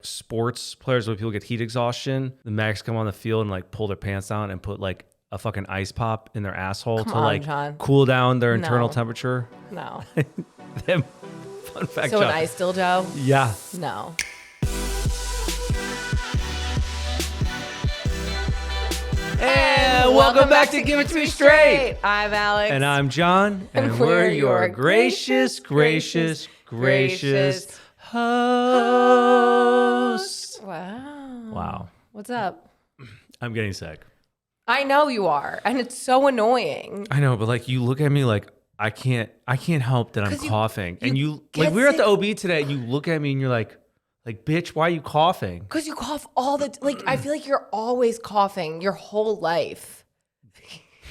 sports players when people get heat exhaustion, the medics come on the field and like pull their pants down and put like a fucking ice pop in their asshole to like John. cool down their internal temperature. No. Fun fact. So an ice dildo? Yeah. No. And welcome back to Give It To Me Straight. I'm Alex. And I'm John. And we're your gracious hosts. Wow. What's up? I'm getting sick. I know you are. And it's so annoying. I know, but like you look at me like I can't help that I'm coughing. And you like we were at the OB today and you look at me and you're like, bitch, why are you coughing? Because you cough all the like I feel like you're always coughing your whole life.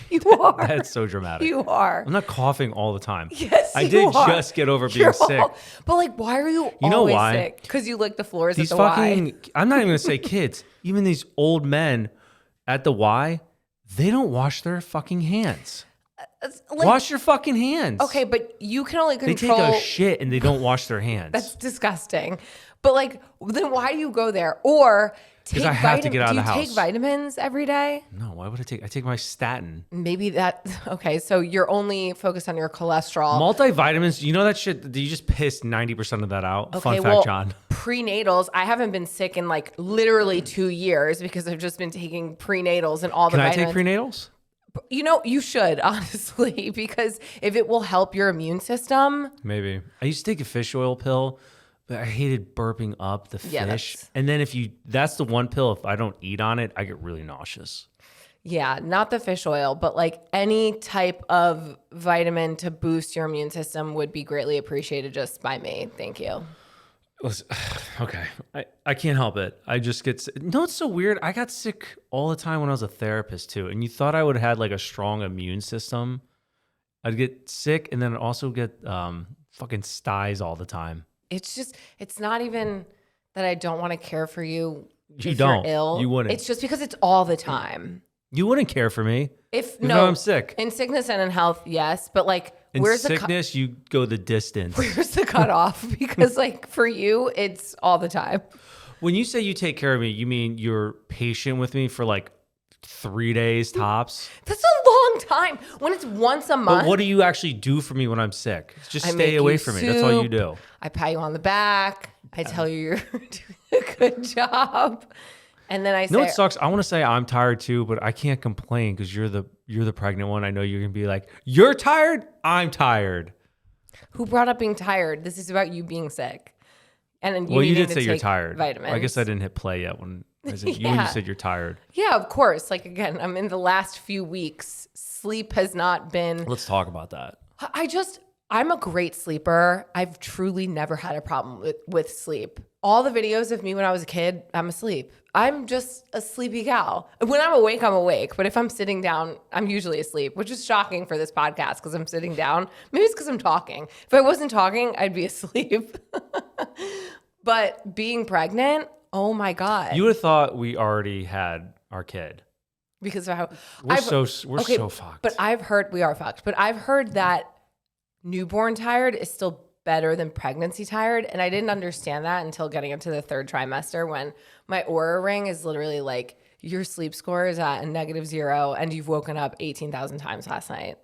You are. That's so dramatic. You are. I'm not coughing all the time. Yes, I did just get over being sick. But like, why are you know always why? sick? Because you lick the floors These at the fucking, Y. I'm not even gonna say kids. Even these old men at the Y, they don't wash their fucking hands. Like, wash your fucking hands. Okay, but you can only control. They take a shit and they don't wash their hands. That's disgusting. But like, then why do you go there? Or take I have to get out of the house. Do you take vitamins every day? No, why would I take? I take my statin. Maybe that. Okay, so you're only focused on your cholesterol. Multivitamins. You know that shit. You just pissed 90% of that out. Okay, Fun well, fact, John. Prenatals. I haven't been sick in like literally 2 years because I've just been taking prenatals and all the vitamins. Can I take prenatals? You know, you should, honestly, because if it will help your immune system. Maybe. I used to take a fish oil pill, but I hated burping up the fish. And then that's the one pill, if I don't eat on it, I get really nauseous. Yeah, not the fish oil, but like any type of vitamin to boost your immune system would be greatly appreciated just by me. Thank you. Okay. I can't help it. I just get sick. No, it's so weird. I got sick all the time when I was a therapist too. And you thought I would have had like a strong immune system. I'd get sick and then also get fucking styes all the time. It's not even that I don't want to care for you. You if don't. You're ill. You wouldn't. It's just because it's all the time. You wouldn't care for me. If I'm sick. In sickness and in health, yes. But like, in sickness, you go the distance. Where's the cutoff? Because like for you, it's all the time. When you say you take care of me, you mean you're patient with me for like 3 days tops? That's a long time. When it's once a month. But what do you actually do for me when I'm sick? Just stay away from me. That's all you do. I pat you on the back. I tell you you're doing a good job. And then I say, no, it sucks. I want to say I'm tired too, but I can't complain because you're the pregnant one. I know you're gonna be like, you're tired. I'm tired. Who brought up being tired? This is about you being sick. And then you did say you're tired. Vitamins. I guess I didn't hit play yet when I said you said you're tired. Yeah, of course. Like again, I'm in the last few weeks. Sleep has not been. Let's talk about that. I'm a great sleeper. I've truly never had a problem with sleep. All the videos of me when I was a kid, I'm asleep. I'm just a sleepy gal. When I'm awake, I'm awake. But if I'm sitting down, I'm usually asleep, which is shocking for this podcast because I'm sitting down. Maybe it's because I'm talking. If I wasn't talking, I'd be asleep. But being pregnant, oh my God. You would have thought we already had our kid. Because of how we're so fucked. But I've heard we are fucked. But I've heard that newborn tired is still better than pregnancy tired. And I didn't understand that until getting into the third trimester when my Oura ring is literally like, your sleep score is at a -0 and you've woken up 18,000 times last night.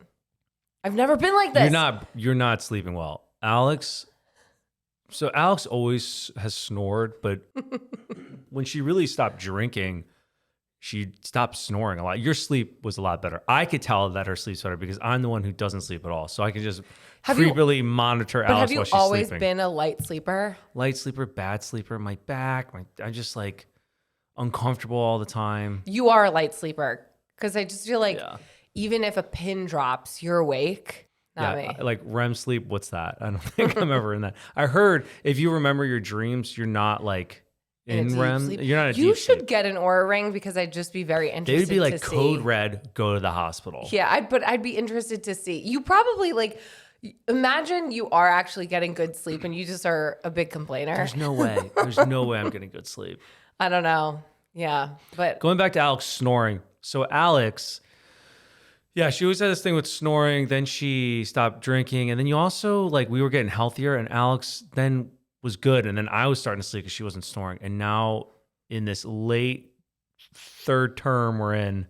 I've never been like this. You're not sleeping well. Alex always has snored, but when she really stopped drinking, she stopped snoring a lot. Your sleep was a lot better. I could tell that her sleep's better because I'm the one who doesn't sleep at all. So I can just creepily monitor Alex while she's sleeping. Have you always been a light sleeper? Light sleeper, bad sleeper. My back, I'm just like uncomfortable all the time. You are a light sleeper because I just feel like even if a pin drops, you're awake. Not me. Like REM sleep, what's that? I don't think I'm ever in that. I heard if you remember your dreams, you're not like in REM. Sleep. You're not a deep You should sleep. get an Oura ring because I'd just be very interested. They would be like to code see. red, go to the hospital. Yeah, but I'd be interested to see. You probably like imagine you are actually getting good sleep and you just are a big complainer. There's no way. There's no way I'm getting good sleep. I don't know. Yeah, but going back to Alex snoring. So Alex, yeah, she always had this thing with snoring. Then she stopped drinking, and then you also like we were getting healthier, and Alex then was good, and then I was starting to sleep because she wasn't snoring. And now in this late third term we're in,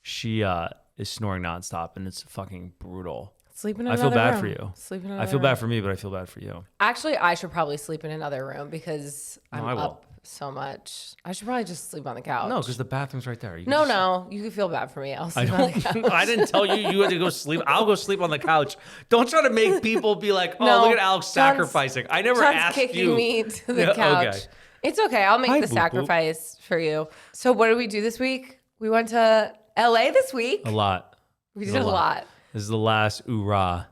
she is snoring nonstop, and it's fucking brutal. Sleep in I another feel bad room. for you. Sleep in another I feel room. bad for me, but I feel bad for you. Actually, I should probably sleep in another room because I'm I will. up so much. I should probably just sleep on the couch. No, because the bathroom's right there. You can No, just- no. You can feel bad for me. I'll I sleep on the couch. don't. I didn't tell you you had to go sleep. I'll go sleep on the couch. Don't try to make people be like, "Oh, No, look at Alex John's- sacrificing." I never John's asked kicking you. me to the Yeah, couch. okay. It's okay. I'll make Hi, the Boop Boop. sacrifice for you. So what did we do this week? We went to LA this week. A lot. We It's did a lot. This is the last oorah.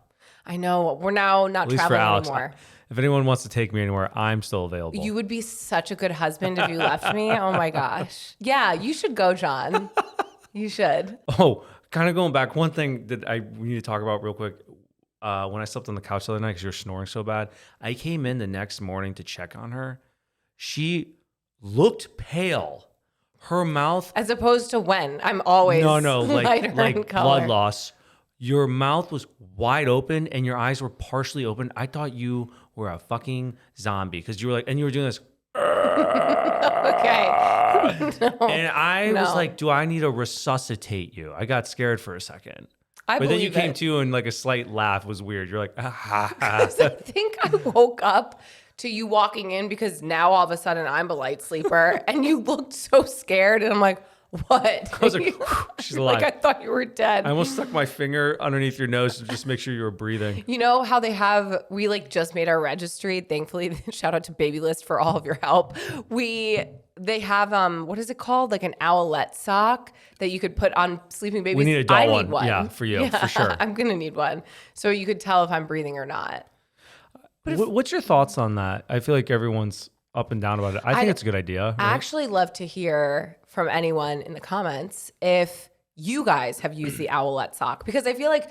I know. We're now not At least for traveling Alex. anymore. If anyone wants to take me anywhere, I'm still available. You would be such a good husband if you left me. Oh my gosh. Yeah, you should go, John. You should. Oh, kind of going back. One thing that we need to talk about real quick. When I slept on the couch the other night because you were snoring so bad, I came in the next morning to check on her. She looked pale. Her mouth. As opposed to when I'm always No, lighter in like color. blood loss. Your mouth was wide open and your eyes were partially open. I thought you were a fucking zombie because you were like, and you were doing this. Okay. No. And I was No. like, do I need to resuscitate you? I got scared for a second. I But then you believe came it. to and like a slight laugh was weird. You're like, ah, ha, ha. I think I woke up to you walking in because now all of a sudden I'm a light sleeper and you looked so scared and I'm like, what? I was like, whew, she's alive. Like I thought you were dead. I almost stuck my finger underneath your nose to just make sure you were breathing. You know how we like just made our registry. Thankfully, shout out to Baby List for all of your help. They have what is it called? Like an owlette sock that you could put on sleeping babies. We need an adult I need one. one. Yeah, for you, for sure. I'm gonna need one. So you could tell if I'm breathing or not. What's your thoughts on that? I feel like everyone's up and down about it. I think it's a good idea. I Right? actually love to hear from anyone in the comments if you guys have used the owlette sock because I feel like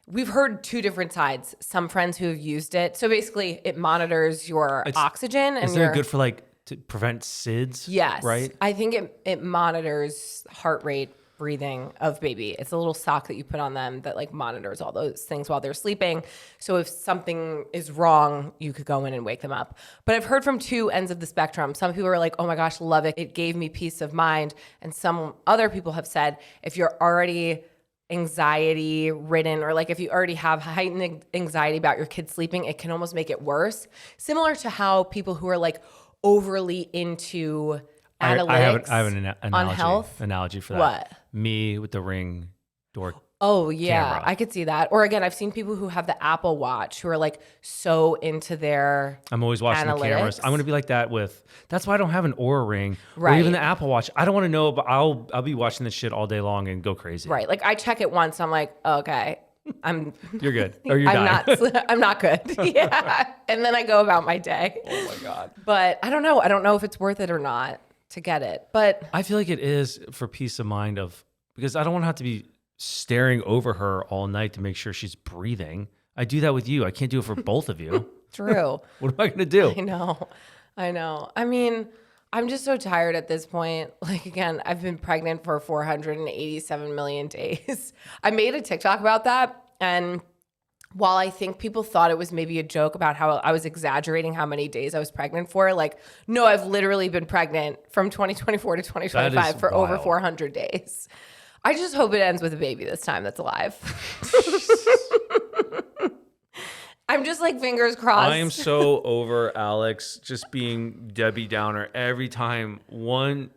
we've heard two different sides. Some friends who have used it. So basically, it monitors your oxygen and Isn't it good for like to prevent SIDS? Yes. Right? I think it monitors heart rate, breathing of baby. It's a little sock that you put on them that like monitors all those things while they're sleeping. So if something is wrong, you could go in and wake them up. But I've heard from two ends of the spectrum. Some people are like, oh my gosh, love it. It gave me peace of mind. And some other people have said, if you're already anxiety ridden or like if you already have heightened anxiety about your kid sleeping, it can almost make it worse. Similar to how people who are like overly into analytics I have an analogy, health. analogy for that. What? Me with the Ring door. Oh yeah, camera. I could see that. Or again, I've seen people who have the Apple Watch who are like so into their I'm always watching the cameras. analytics. I'm going to be like that with, that's why I don't have an Oura Ring or Right. even the Apple Watch. I don't want to know, but I'll be watching this shit all day long and go crazy. right. Like I check it once, I'm like, okay, You're good. Or you're I'm dying. not I'm not good. Yeah. And then I go about my day. Oh my God. But I don't know. I don't know if it's worth it or not to get it. But I feel like it is for peace of mind because I don't want to have to be staring over her all night to make sure she's breathing. I do that with you. I can't do it for both of you. true. What am I going to do? I know. I mean, I'm just so tired at this point. Like, again, I've been pregnant for 487 million days. I made a TikTok about that. And while I think people thought it was maybe a joke about how I was exaggerating how many days I was pregnant for, like, no, I've literally been pregnant from 2024 to 2025 for over wild. 400 days. I just hope it ends with a baby this time that's alive. I'm just like fingers crossed. I am so over Alex just being Debbie Downer every time one.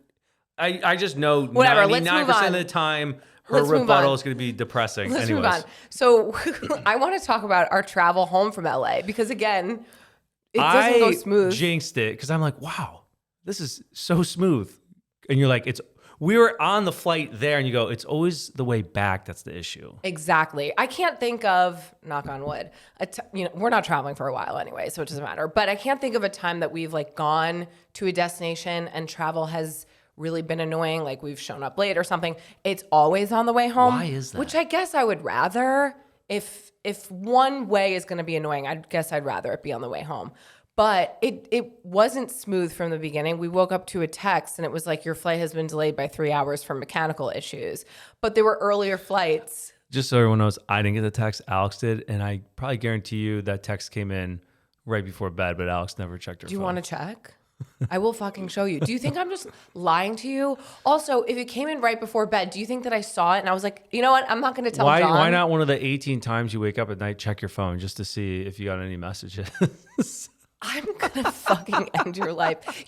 I just know Whatever, let's 99% move of on. the time her Let's move rebuttal on. is going to be depressing. Let's Anyways. move on. So I want to talk about our travel home from LA because again, it doesn't go smooth. Jinxed it because I'm like, wow, this is so smooth. And you're like, we were on the flight there, and you go, it's always the way back that's the issue. Exactly. I can't think of, knock on wood, we're not traveling for a while anyway, so it doesn't matter. But I can't think of a time that we've like gone to a destination and travel has really been annoying, like we've shown up late or something. It's always on the way home. Why is that? Which I guess I would rather. If one way is going to be annoying, I guess I'd rather it be on the way home. But it wasn't smooth from the beginning. We woke up to a text and it was like, your flight has been delayed by 3 hours for mechanical issues. But there were earlier flights. Just so everyone knows, I didn't get the text. Alex did. And I probably guarantee you that text came in right before bed, but Alex never checked her phone. Do you want to check? I will fucking show you. Do you think I'm just lying to you? Also, if it came in right before bed, do you think that I saw it and I was like, you know what? I'm not going to tell John. Why not one of the 18 times you wake up at night, check your phone just to see if you got any messages? I'm going to fucking end your life.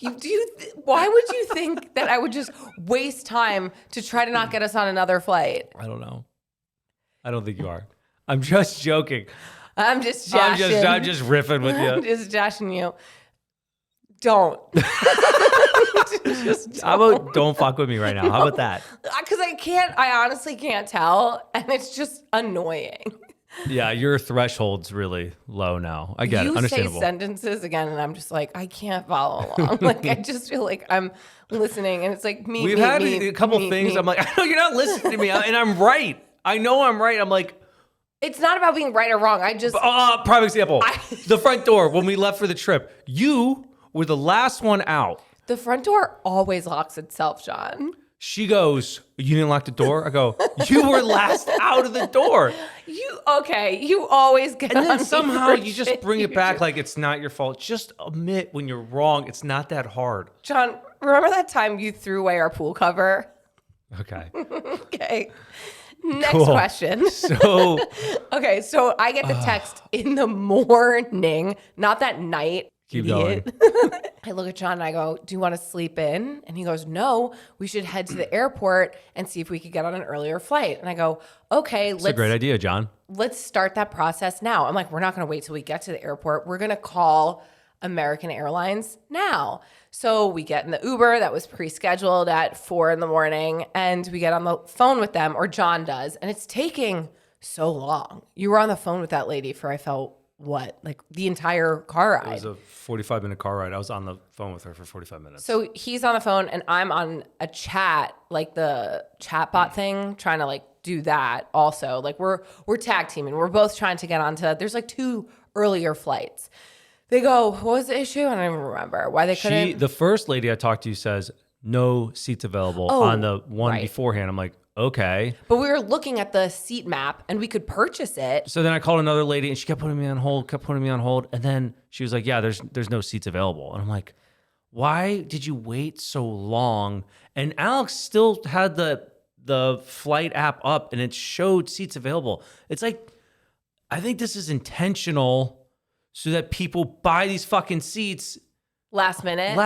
Why would you think that I would just waste time to try to not get us on another flight? I don't know. I don't think you are. I'm just joking. I'm just joshing. I'm just riffing with you. I'm just joshing you. Don't. How about don't fuck with me right now? How about that? Because I honestly can't tell. And it's just annoying. Yeah, your threshold's really low now. I get it. Understandable. You say sentences again, and I'm just like, I can't follow along. Like, I just feel like I'm listening, and it's like me. We've had a couple things. I'm like, I know you're not listening to me, and I'm right. I know I'm right. I'm like, it's not about being right or wrong. I just prime example. The front door when we left for the trip. You were the last one out. The front door always locks itself, John. She goes, you didn't lock the door? I go, you were last out of the door. You always get and on then me somehow for you just shit bring you it back do. like it's not your fault. Just admit when you're wrong. It's not that hard. John, remember that time you threw away our pool cover? Okay. Okay. Next Cool. question. So okay, so I get the text in the morning, not that night. keep Idiot. going. I look at John and I go, do you want to sleep in? And he goes, no, we should head to the airport and see if we could get on an earlier flight. And I go, okay, It's a great idea, John. let's start that process now. I'm like, we're not going to wait till we get to the airport. We're going to call American Airlines now. So we get in the Uber that was pre-scheduled at 4 a.m. and we get on the phone with them, or John does. And it's taking so long. You were on the phone with that lady for, I felt, what? Like the entire car ride. It was a 45-minute car ride. I was on the phone with her for 45 minutes. So he's on the phone and I'm on a chat, like the chatbot thing, trying to like do that also. Like we're tag teaming. We're both trying to get onto, there's like 2 earlier flights. They go, what was the issue? I don't even remember why they couldn't. The first lady I talked to says no seats available Oh, on the one right. beforehand. I'm like, okay. But we were looking at the seat map and we could purchase it. So then I called another lady and she kept putting me on hold, And then she was like, yeah, there's no seats available. And I'm like, why did you wait so long? And Alex still had the flight app up and it showed seats available. It's like, I think this is intentional so that people buy these fucking seats Last minute.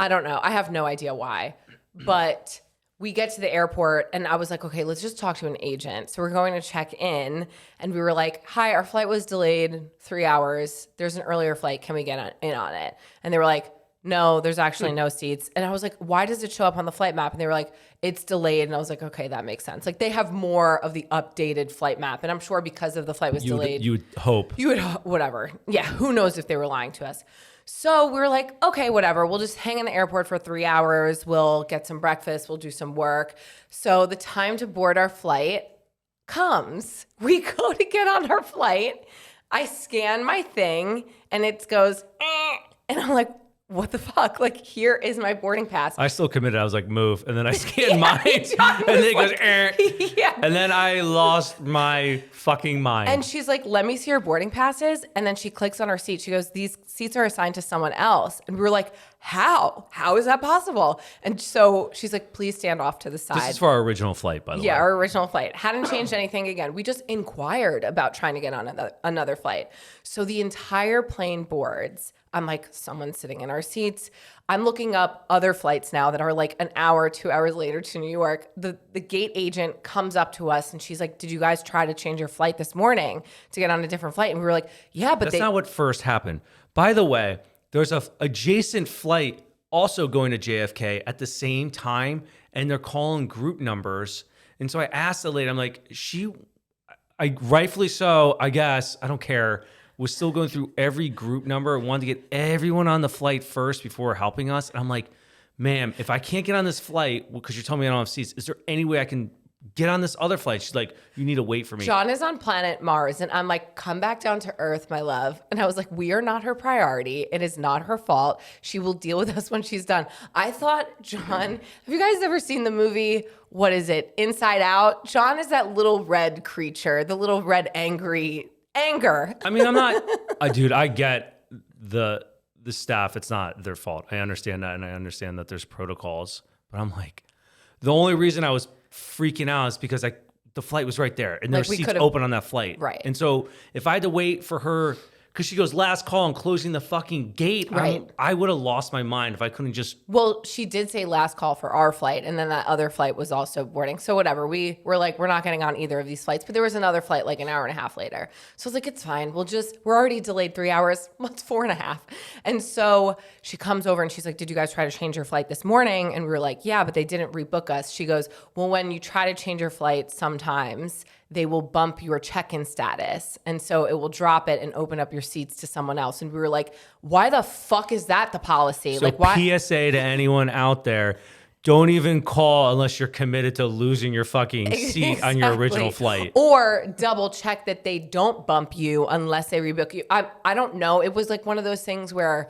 I don't know. I have no idea why. But we get to the airport and I was like, okay, let's just talk to an agent. So we're going to check in and we were like, hi, our flight was delayed 3 hours. There's an earlier flight. Can we get in on it? And they were like, no, there's actually no seats. And I was like, why does it show up on the flight map? And they were like, it's delayed. And I was like, okay, that makes sense. Like they have more of the updated flight map. And I'm sure because of the flight was delayed. You would hope. Whatever. Yeah, who knows if they were lying to us. So we were like, okay, whatever. We'll just hang in the airport for 3 hours. We'll get some breakfast. We'll do some work. So the time to board our flight comes. We go to get on our flight. I scan my thing and it goes, and I'm like, what the fuck? Like, here is my boarding pass. I still committed. I was like, move. And then I scanned mine. And then it goes, yeah. And then I lost my fucking mind. And she's like, let me see your boarding passes. And then she clicks on her seat. She goes, these seats are assigned to someone else. And we were like, how? How is that possible? And so she's like, please stand off to the side. This is for our original flight, by the way. Yeah, our original flight. Hadn't changed anything again. We just inquired about trying to get on another flight. So the entire plane boards. I'm like, someone's sitting in our seats. I'm looking up other flights now that are like an hour, 2 hours later to New York. The gate agent comes up to us and she's like, did you guys try to change your flight this morning to get on a different flight? And we were like, yeah, but That's not what first happened. By the way, there's a adjacent flight also going to JFK at the same time, and they're calling group numbers. And so I asked the lady, I'm like, I rightfully so, I guess, I don't care, was still going through every group number, wanted to get everyone on the flight first before helping us. And I'm like, ma'am, if I can't get on this flight, because you're telling me I don't have seats, is there any way I can get on this other flight? She's like, you need to wait for me. John is on planet Mars. And I'm like, come back down to Earth, my love. And I was like, we are not her priority. It is not her fault. She will deal with us when she's done. I thought, John, have you guys ever seen the movie, what is it, Inside Out? John is that little red creature, the little red anger. I mean, I'm not, dude, I get the staff, it's not their fault. I understand that, and I understand that there's protocols. But I'm like, the only reason I was freaking out is because the flight was right there, and there were seats open on that flight. Right. And so if I had to wait for her, because she goes last call and closing the fucking gate, Right. I would have lost my mind if I couldn't just. Well, she did say last call for our flight, and then that other flight was also boarding. So whatever, we were like, we're not getting on either of these flights. But there was another flight like an hour and a half later. So I was like, it's fine. We're already delayed 3 hours. Well, it's 4.5. And so she comes over and she's like, did you guys try to change your flight this morning? And we were like, yeah, but they didn't rebook us. She goes, well, when you try to change your flight, sometimes they will bump your check-in status. And so it will drop it and open up your seats to someone else. And we were like, why the fuck is that the policy? So like, why? PSA to anyone out there, don't even call unless you're committed to losing your fucking seat on your original flight. Or double check that they don't bump you unless they rebook you. I don't know. It was like one of those things where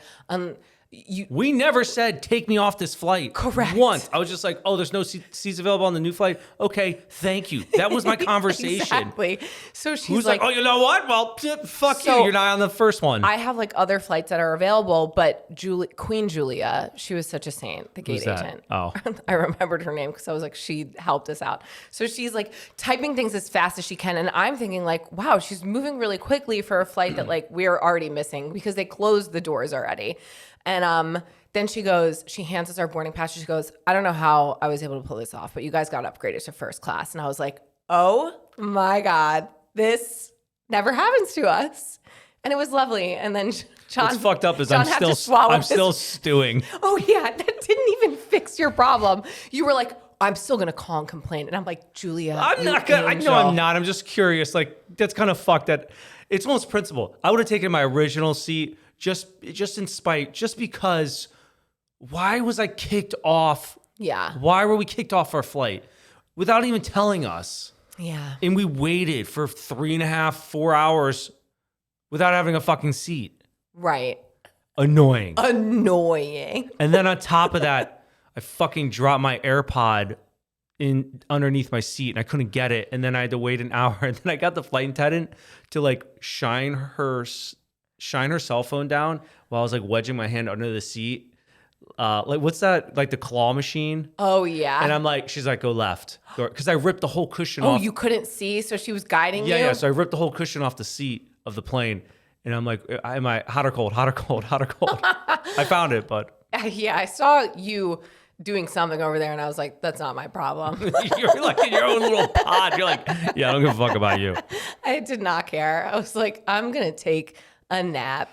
we never said, take me off this flight. Correct. Once. I was just like, oh, there's no seats available on the new flight. Okay, thank you. That was my conversation. Exactly. So she's Who's like, oh, you know what? Well, fuck you. You're not on the first one. I have like other flights that are available, but Queen Julia, she was such a saint, the gate Who's that? agent. Oh. I remembered her name because I was like, she helped us out. So she's like typing things as fast as she can. And I'm thinking like, wow, she's moving really quickly for a flight that like we're already missing because they closed the doors already. And then she hands us our boarding pass. She goes, I don't know how I was able to pull this off, but you guys got upgraded to first class. And I was like, oh my God, this never happens to us. And it was lovely. And then John, what's fucked up is John I'm still stewing. Oh yeah, that didn't even fix your problem. You were like, I'm still gonna call and complain. And I'm like, Julia, I'm not gonna. I know I'm not. I'm just curious. Like, that's kind of fucked. That it's almost principle. I would have taken my original seat just in spite, just because. Why was I kicked off? Yeah. Why were we kicked off our flight without even telling us? Yeah. And we waited for 3.5, 4 hours without having a fucking seat. Right. Annoying. And then on top of that, I fucking dropped my AirPod in underneath my seat and I couldn't get it. And then I had to wait an hour. And then I got the flight attendant to like shine her cell phone down while I was like wedging my hand under the seat. Like what's that? Like the claw machine? Oh yeah. And I'm like, she's like, go left, because I ripped the whole cushion off. Oh, you couldn't see, so she was guiding you. Yeah. So I ripped the whole cushion off the seat of the plane, and I'm like, am I hot or cold? Hot or cold? Hot or cold? I found it, but yeah, I saw you doing something over there, and I was like, that's not my problem. You're like in your own little pod. You're like, yeah, I don't give a fuck about you. I did not care. I was like, I'm gonna take a nap.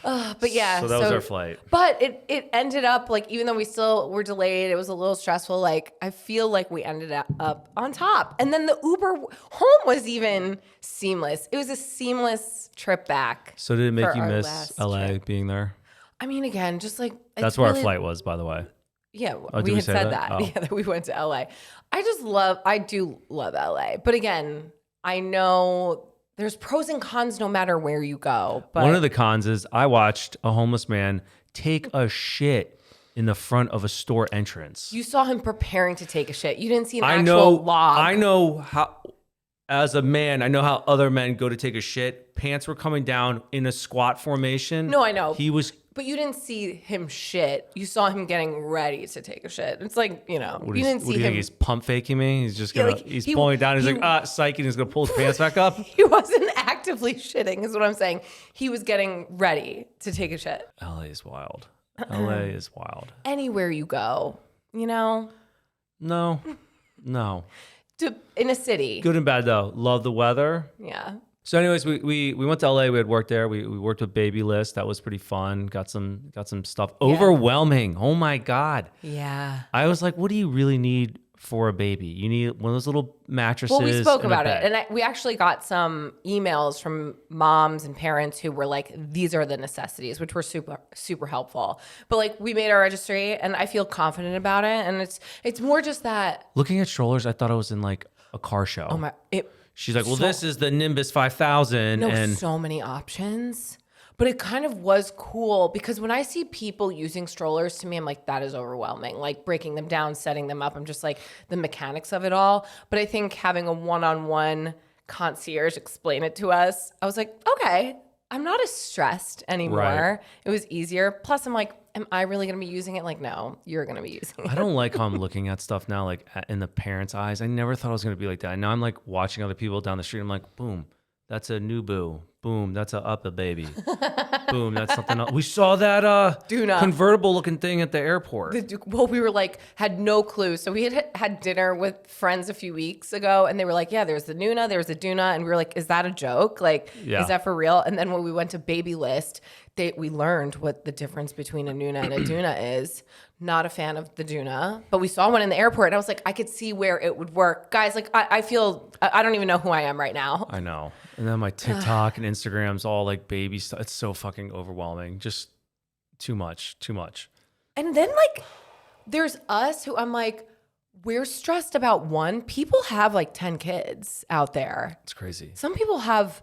But yeah, so that was our flight. But it ended up like, even though we still were delayed, it was a little stressful. Like I feel like we ended up on top, and then the Uber home was even seamless. It was a seamless trip back. So did it make you miss LA trip. being there? I mean, again, just like that's where our flight was, by the way. Yeah, oh, we had said that. Oh. Yeah, that we went to LA. I do love LA, but again, I know. There's pros and cons no matter where you go. But one of the cons is I watched a homeless man take a shit in the front of a store entrance. You saw him preparing to take a shit. You didn't see an actual log. I know how, as a man, I know how other men go to take a shit. Pants were coming down in a squat formation. No, I know. But you didn't see him shit. You saw him getting ready to take a shit. It's like, you know, you didn't see him. What do you think? He's pump faking me? He's just gonna, he's pulling it down. He's like, psych, and he's gonna pull his pants back up. He wasn't actively shitting, is what I'm saying. He was getting ready to take a shit. LA is wild. LA is wild. Anywhere you go, you know? No. In a city. Good and bad though. Love the weather. Yeah. So anyways, we went to LA. We had worked there. We worked with Baby List. That was pretty fun. Got some stuff. Yeah. Overwhelming. Oh my God. Yeah. I was like, what do you really need for a baby? You need one of those little mattresses. Well, we spoke about it. And we actually got some emails from moms and parents who were like, these are the necessities, which were super, super helpful. But like we made our registry and I feel confident about it. And it's more just that. Looking at strollers, I thought I was in like a car show. Oh my, She's like, well, this is the Nimbus 5000. No, and so many options. But it kind of was cool because when I see people using strollers, to me, I'm like, that is overwhelming. Like breaking them down, setting them up. I'm just like the mechanics of it all. But I think having a one-on-one concierge explain it to us, I was like, okay, I'm not as stressed anymore. Right. It was easier. Plus, I'm like, am I really going to be using it? Like, no, you're going to be using it. I don't like how I'm looking at stuff now, like in the parents' eyes. I never thought I was going to be like that. Now I'm like watching other people down the street. I'm like, boom, that's a new boo. Boom, that's a baby. Boom, that's something else. We saw that Duna. convertible looking thing at the airport. Well, we were like, had no clue. So we had dinner with friends a few weeks ago, and they were like, yeah, there's the Nuna, there's the Duna. And we were like, is that a joke? Like, is that for real? And then when we went to Baby List, we learned what the difference between a Nuna and a Duna is. Not a fan of the Duna, but we saw one in the airport, and I was like, I could see where it would work. Guys, like, I feel, I don't even know who I am right now. I know. And then my TikTok and Instagram's all like baby stuff. It's so fucking overwhelming. Just too much. And then like there's us who I'm like, we're stressed about one. People have like 10 kids out there. It's crazy. Some people have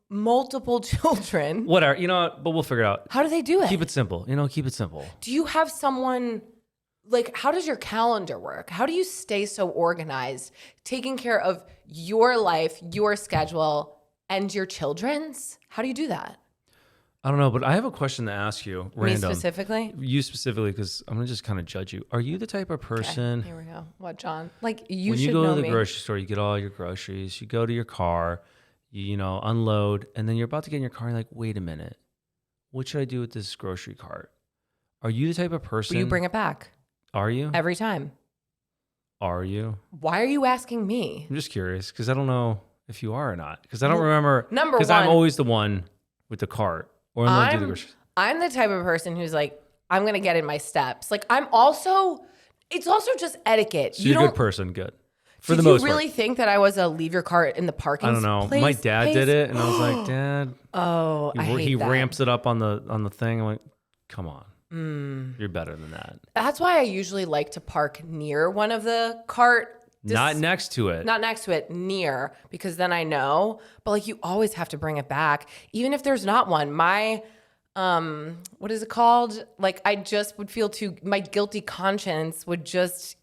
multiple children. Whatever. You know what? But we'll figure it out. How do they do it? Keep it simple. Keep it simple. Do you have someone, like, how does your calendar work? How do you stay so organized, taking care of your life, your schedule, and your children's? How do you do that? I don't know, but I have a question to ask you. Random. Me specifically? You specifically, because I'm going to just kind of judge you. Are you the type of person... Okay, here we go. What, John? Like, you when should you go know to the me. grocery store, you get all your groceries, you go to your car, you unload, and then you're about to get in your car, and you're like, wait a minute. What should I do with this grocery cart? Are you the type of person... Will you bring it back? Are you? Every time. Are you? Why are you asking me? I'm just curious because I don't know if you are or not. Because I don't remember. Number Because one, I'm always the one with the cart or I'm going to do the groceries. I'm the type of person who's like, I'm going to get in my steps. Like, it's also just etiquette. So you're a good person. Good. For the Did most you really part. think that I was a leave your cart in the parking I don't know. place? My dad did it and I was like, Dad. Oh, I hate He that. ramps it up on the thing. I'm like, come on. You're better than that. That's why I usually like to park near one of the cart. Not next to it. Not next to it, near, because then I know. But like, you always have to bring it back, even if there's not one. My, what is it called? Like, I just would feel my guilty conscience would just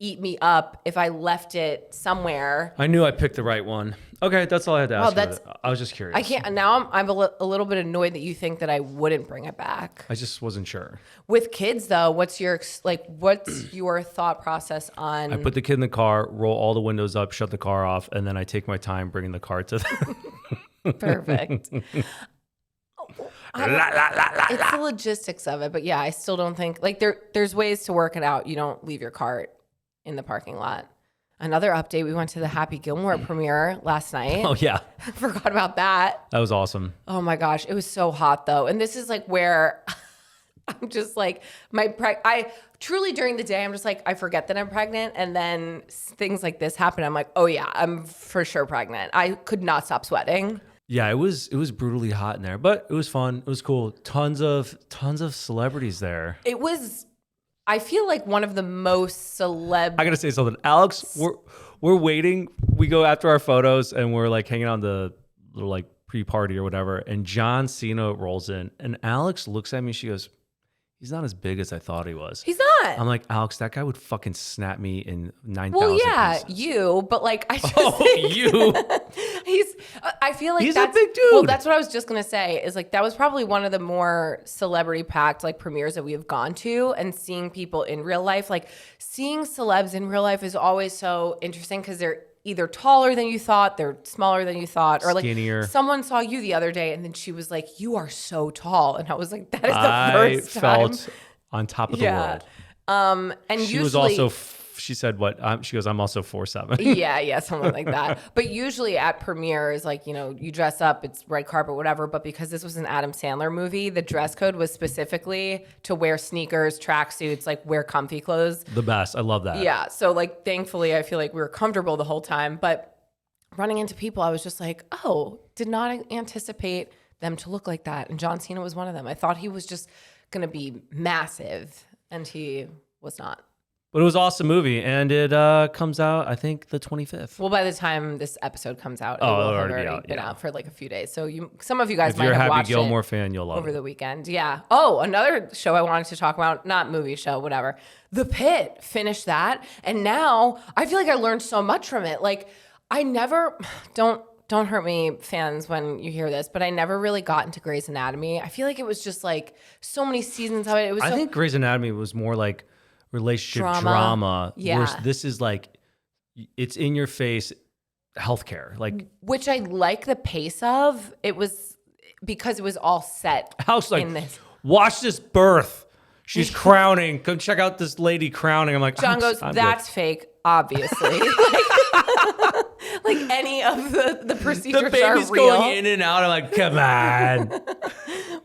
eat me up if I left it somewhere. I knew I picked the right one. Okay, that's all I had to ask you. I was just curious. I can't. Now I'm a little bit annoyed that you think that I wouldn't bring it back. I just wasn't sure. With kids though, what's your thought process on? I put the kid in the car, roll all the windows up, shut the car off, and then I take my time bringing the car to them. Perfect. It's the logistics of it, but yeah, I still don't think like there's ways to work it out. You don't leave your cart in the parking lot. Another update, we went to the Happy Gilmore premiere last night. Oh yeah. I forgot about that. That was awesome. Oh my gosh, it was so hot though. And this is like where I'm just like I truly during the day I'm just like I forget that I'm pregnant, and then things like this happen. I'm like, "Oh yeah, I'm for sure pregnant." I could not stop sweating. Yeah, it was brutally hot in there, but it was fun. It was cool. Tons of celebrities there. It was, I feel like one of the most celeb. I gotta say something, Alex. We're waiting. We go after our photos, and we're like hanging on the little like pre-party or whatever. And John Cena rolls in, and Alex looks at me. She goes, "He's not as big as I thought he was." He's not. I'm like, Alex, that guy would fucking snap me in 9,000 Well, yeah, pieces. you, but like I just you. I feel like He's that's a big dude. Well, that's what I was just gonna say. Is like that was probably one of the more celebrity packed like premieres that we have gone to, and seeing people in real life. Like seeing celebs in real life is always so interesting because they're either taller than you thought, they're smaller than you thought, or like skinnier. Someone saw you the other day and then she was like, "You are so tall," and I was like, "That is the first time." Felt on top of the world. And she usually, was also. She said, "What?" She goes, "I'm also 4'7". yeah, something like that. But usually at premieres, like, you dress up, it's red carpet, whatever. But because this was an Adam Sandler movie, the dress code was specifically to wear sneakers, tracksuits, like wear comfy clothes. The best. I love that. Yeah. So like, thankfully, I feel like we were comfortable the whole time. But running into people, I was just like, oh, did not anticipate them to look like that. And John Cena was one of them. I thought he was just going to be massive, and he was not. But it was an awesome movie, and it comes out, I think, the 25th. Well, by the time this episode comes out, it Oh, will it'll have already be already out, been yeah. out for like a few days. So some of you guys If might you're a have Happy watched Gilmore it fan, you'll love over it. the weekend. Yeah. Oh, another show I wanted to talk about, not movie show, whatever. The Pit, finished that. And now I feel like I learned so much from it. Like I never, don't don't hurt me, fans, when you hear this, but I never really got into Grey's Anatomy. I feel like it was just like so many seasons of it. It was I so think Grey's Anatomy was more like relationship Drama. drama. Yeah. Whereas this is like, it's in your face healthcare. Like, which I like the pace of. It was because it was all set house, like, in this. watch this birth. She's crowning. Come check out this lady crowning. I'm like, John goes, I'm that's good. fake, obviously. like any of the procedures The baby's are real. going in and out. I'm like, come on.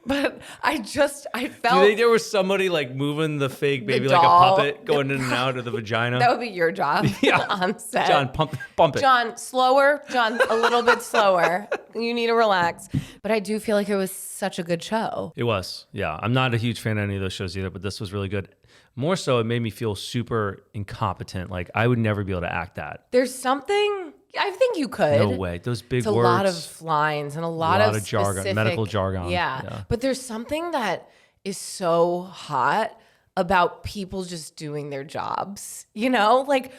But I Do felt you think there was somebody like moving the fake baby like a doll. puppet going in and out of the vagina? that would be your job on set. John, pump it. John, slower. John, a little bit slower. You need to relax. But I do feel like it was such a good show. It was, yeah. I'm not a huge fan of any of those shows either, but this was really good. More so, it made me feel super incompetent. Like I would never be able to act that. There's something, I think you could. No way. Those big It's a words. lot of lines and a lot of jargon, specific, medical jargon. Yeah. But there's something that is so hot about people just doing their jobs. You know, like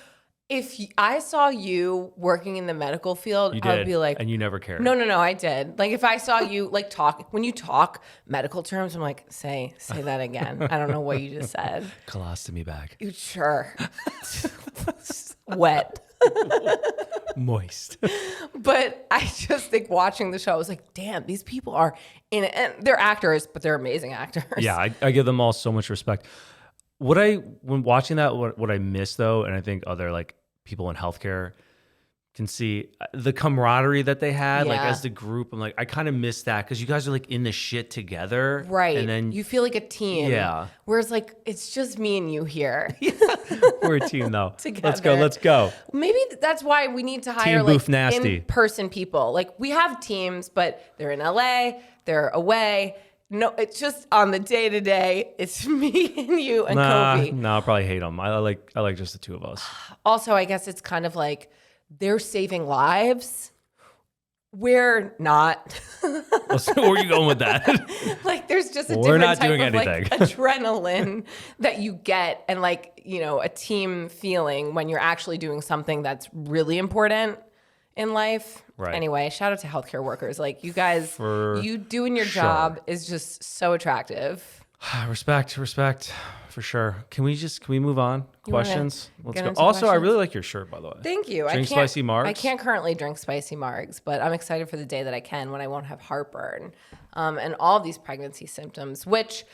if I saw you working in the medical field, You I would did, be like, and you never cared. no, I did. Like if I saw you like when you talk medical terms, I'm like, say that again. I don't know what you just said. Colostomy bag. You sure. Wet. Moist. But I just think watching the show, I was like, damn, these people are in it. And they're actors, but they're amazing actors. Yeah, I give them all so much respect. When watching that, what I miss though, and I think other like people in healthcare can see the camaraderie that they had, like Yeah. as the group. I'm like, I kind of miss that because you guys are like in the shit together, Right. And then you feel like a team. Yeah. Whereas like, it's just me and you here. we're a team though. Together. Let's go. Maybe that's why we need to hire Team like Boof Nasty. in-person people. Like we have teams, but they're in LA, they're away. No, it's just on the day-to-day. It's me and you and Kobe. No, I'll probably hate them. I like just the two of us. Also, I guess it's kind of like they're saving lives. We're not. So where are you going with that? Like there's just a We're different not type doing of like anything. adrenaline that you get and like, you know, a team feeling when you're actually doing something that's really important in life. Right. Anyway, shout out to healthcare workers. Like you guys, For you doing your sure. job is just so attractive. Respect, for sure. Can we move on? Questions? Let's get go. into Also, I questions? really like your shirt, by the way. Thank you. Drink spicy margs? I can't currently drink spicy margs, but I'm excited for the day that I can when I won't have heartburn and all these pregnancy symptoms, which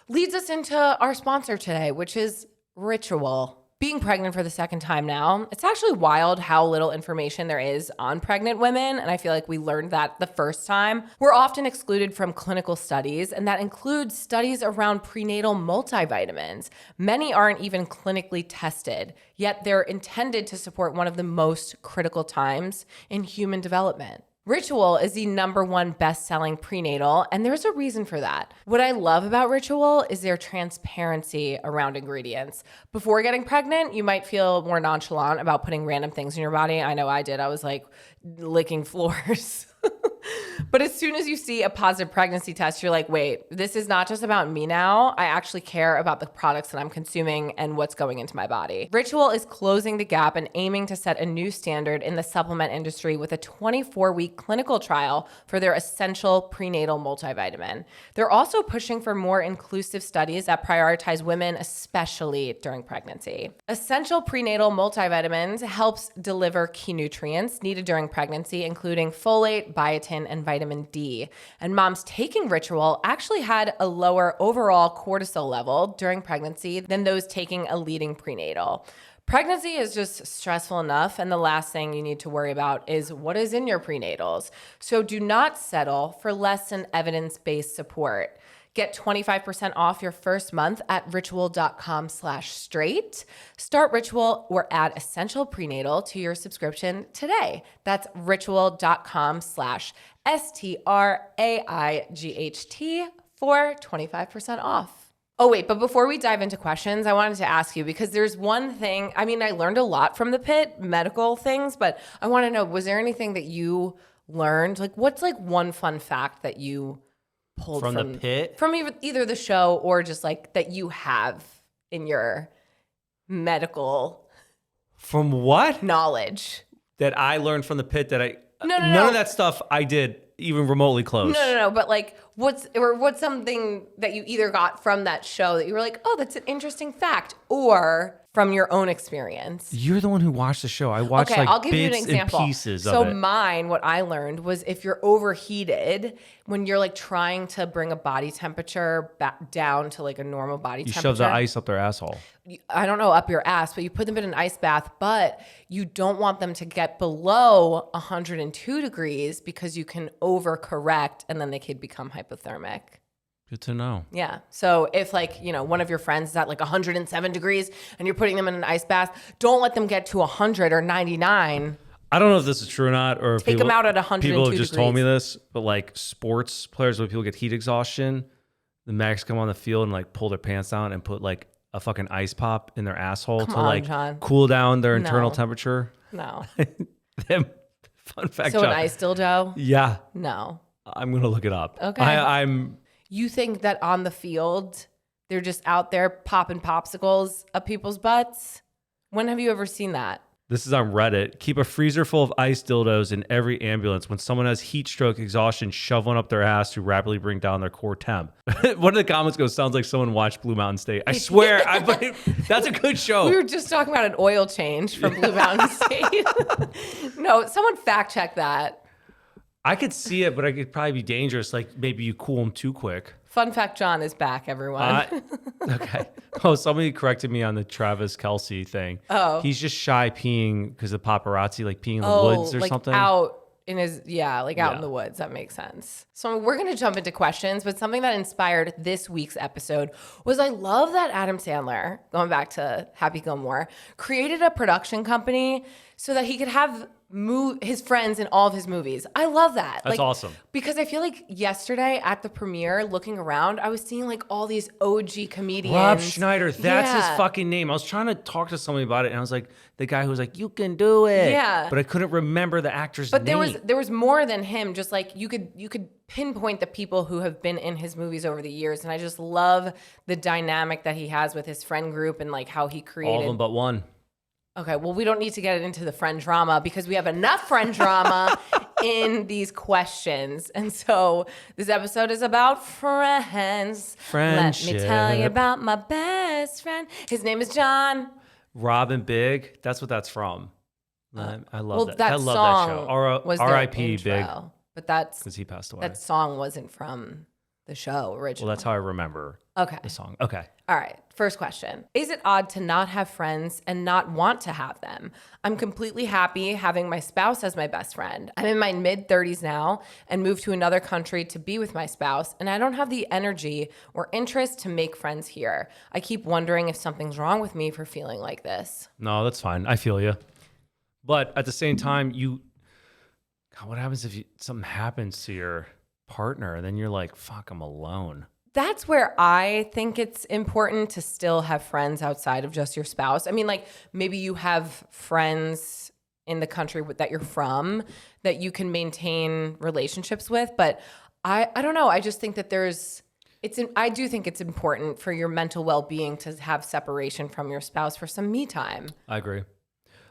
leads us into our sponsor today, which is Ritual. Being pregnant for the second time now, it's actually wild how little information there is on pregnant women. And I feel like we learned that the first time. We're often excluded from clinical studies, and that includes studies around prenatal multivitamins. Many aren't even clinically tested, yet they're intended to support one of the most critical times in human development. Ritual is the #1 best-selling prenatal, and there's a reason for that. What I love about Ritual is their transparency around ingredients. Before getting pregnant, you might feel more nonchalant about putting random things in your body. I know I did. I was like licking floors. But as soon as you see a positive pregnancy test, you're like, wait, this is not just about me now. I actually care about the products that I'm consuming and what's going into my body. Ritual is closing the gap and aiming to set a new standard in the supplement industry with a 24-week clinical trial for their essential prenatal multivitamin. They're also pushing for more inclusive studies that prioritize women, especially during pregnancy. Essential prenatal multivitamins helps deliver key nutrients needed during pregnancy, including folate, biotin, and vitamin D. And moms taking Ritual actually had a lower overall cortisol level during pregnancy than those taking a leading prenatal. Pregnancy is just stressful enough, and the last thing you need to worry about is what is in your prenatals. So do not settle for less than evidence-based support. Get 25% off your first month at ritual.com/straight. Start Ritual or add Essential Prenatal to your subscription today. That's ritual.com/STRAIGHT for 25% off. Oh, wait, but before we dive into questions, I wanted to ask you, because there's one thing, I mean, I learned a lot from the pit, medical things, but I want to know, was there anything that you learned? Like, what's like one fun fact that you pulled From the pit? from either the show or just like that you have in your medical From what? knowledge? That I learned from the pit that No, None of that stuff I did even remotely close. No. But like, what's something that you either got from that show that you were like, oh, that's an interesting fact, or from your own experience? You're the one who watched the show. I watched Okay, like I'll give you an bits example. and pieces So of it. mine, what I learned was if you're overheated, when you're like trying to bring a body temperature back down to like a normal body You temperature. shove the ice up their asshole. I don't know, up your ass, but you put them in an ice bath, but you don't want them to get below 102 degrees because you can overcorrect and then they could become hypothermic. Good to know. Yeah. So if like, one of your friends is at like 107 degrees and you're putting them in an ice bath, don't let them get to 100 or 99. I don't know if this is true or not, or if Take them out at 102 people have just told me degrees. this, but like sports players, when people get heat exhaustion, the medics come on the field and like pull their pants down and put like a fucking ice pop in their asshole Come to on, like John. cool down their internal No. temperature. No. Fun fact. So an John. ice dildo? Yeah, No. I'm gonna look it up. Okay. I'm You think that on the field, they're just out there popping popsicles up people's butts? When have you ever seen that? This is on Reddit. Keep a freezer full of ice dildos in every ambulance. When someone has heat stroke exhaustion, shove one up their ass to rapidly bring down their core temp. One of the comments goes, sounds like someone watched Blue Mountain State. I swear, that's a good show. We were just talking about an oil change from Blue Mountain State. No, someone fact check that. I could see it, but it could probably be dangerous. Like maybe you cool them too quick. Fun fact, John is back, everyone. Okay. Oh, somebody corrected me on the Travis Kelce thing. Oh. He's just shy peeing because of paparazzi, like peeing in the woods or like something. out in his, out Yeah. in the woods. That makes sense. So we're going to jump into questions, but something that inspired this week's episode was I love that Adam Sandler, going back to Happy Gilmore, created a production company so that he could have his friends in all of his movies. I love that. That's awesome. Because I feel like yesterday at the premiere, looking around, I was seeing like all these OG comedians. Rob Schneider, that's his Yeah. fucking name. I was trying to talk to somebody about it, and I was like, the guy who was like, "You can do it," Yeah. but I couldn't remember the actor's But name. there was more than him. Just like you could pinpoint the people who have been in his movies over the years, and I just love the dynamic that he has with his friend group and like how he created. all of them but one. Okay, well, we don't need to get into the friend drama because we have enough friend drama in these questions. And so this episode is about friends. Let me tell you Friendship. about my best friend. His name is John. Robin Big. That's what that's from. I love that. That I love song that show. was their R.I.P. intro, Big, but because he passed away. that song wasn't from the show Well, originally. that's how I remember Okay. the song. Okay. All right. First question. Is it odd to not have friends and not want to have them? I'm completely happy having my spouse as my best friend. I'm in my mid 30s now and moved to another country to be with my spouse, and I don't have the energy or interest to make friends here. I keep wondering if something's wrong with me for feeling like this. No, that's fine. I feel you. But at the same time, God, what happens if something happens to your partner and then you're like, fuck, I'm alone? That's where I think it's important to still have friends outside of just your spouse. I mean, like maybe you have friends in the country that you're from that you can maintain relationships with, but I don't know. I just think that I do think it's important for your mental well-being to have separation from your spouse for some me time. I agree.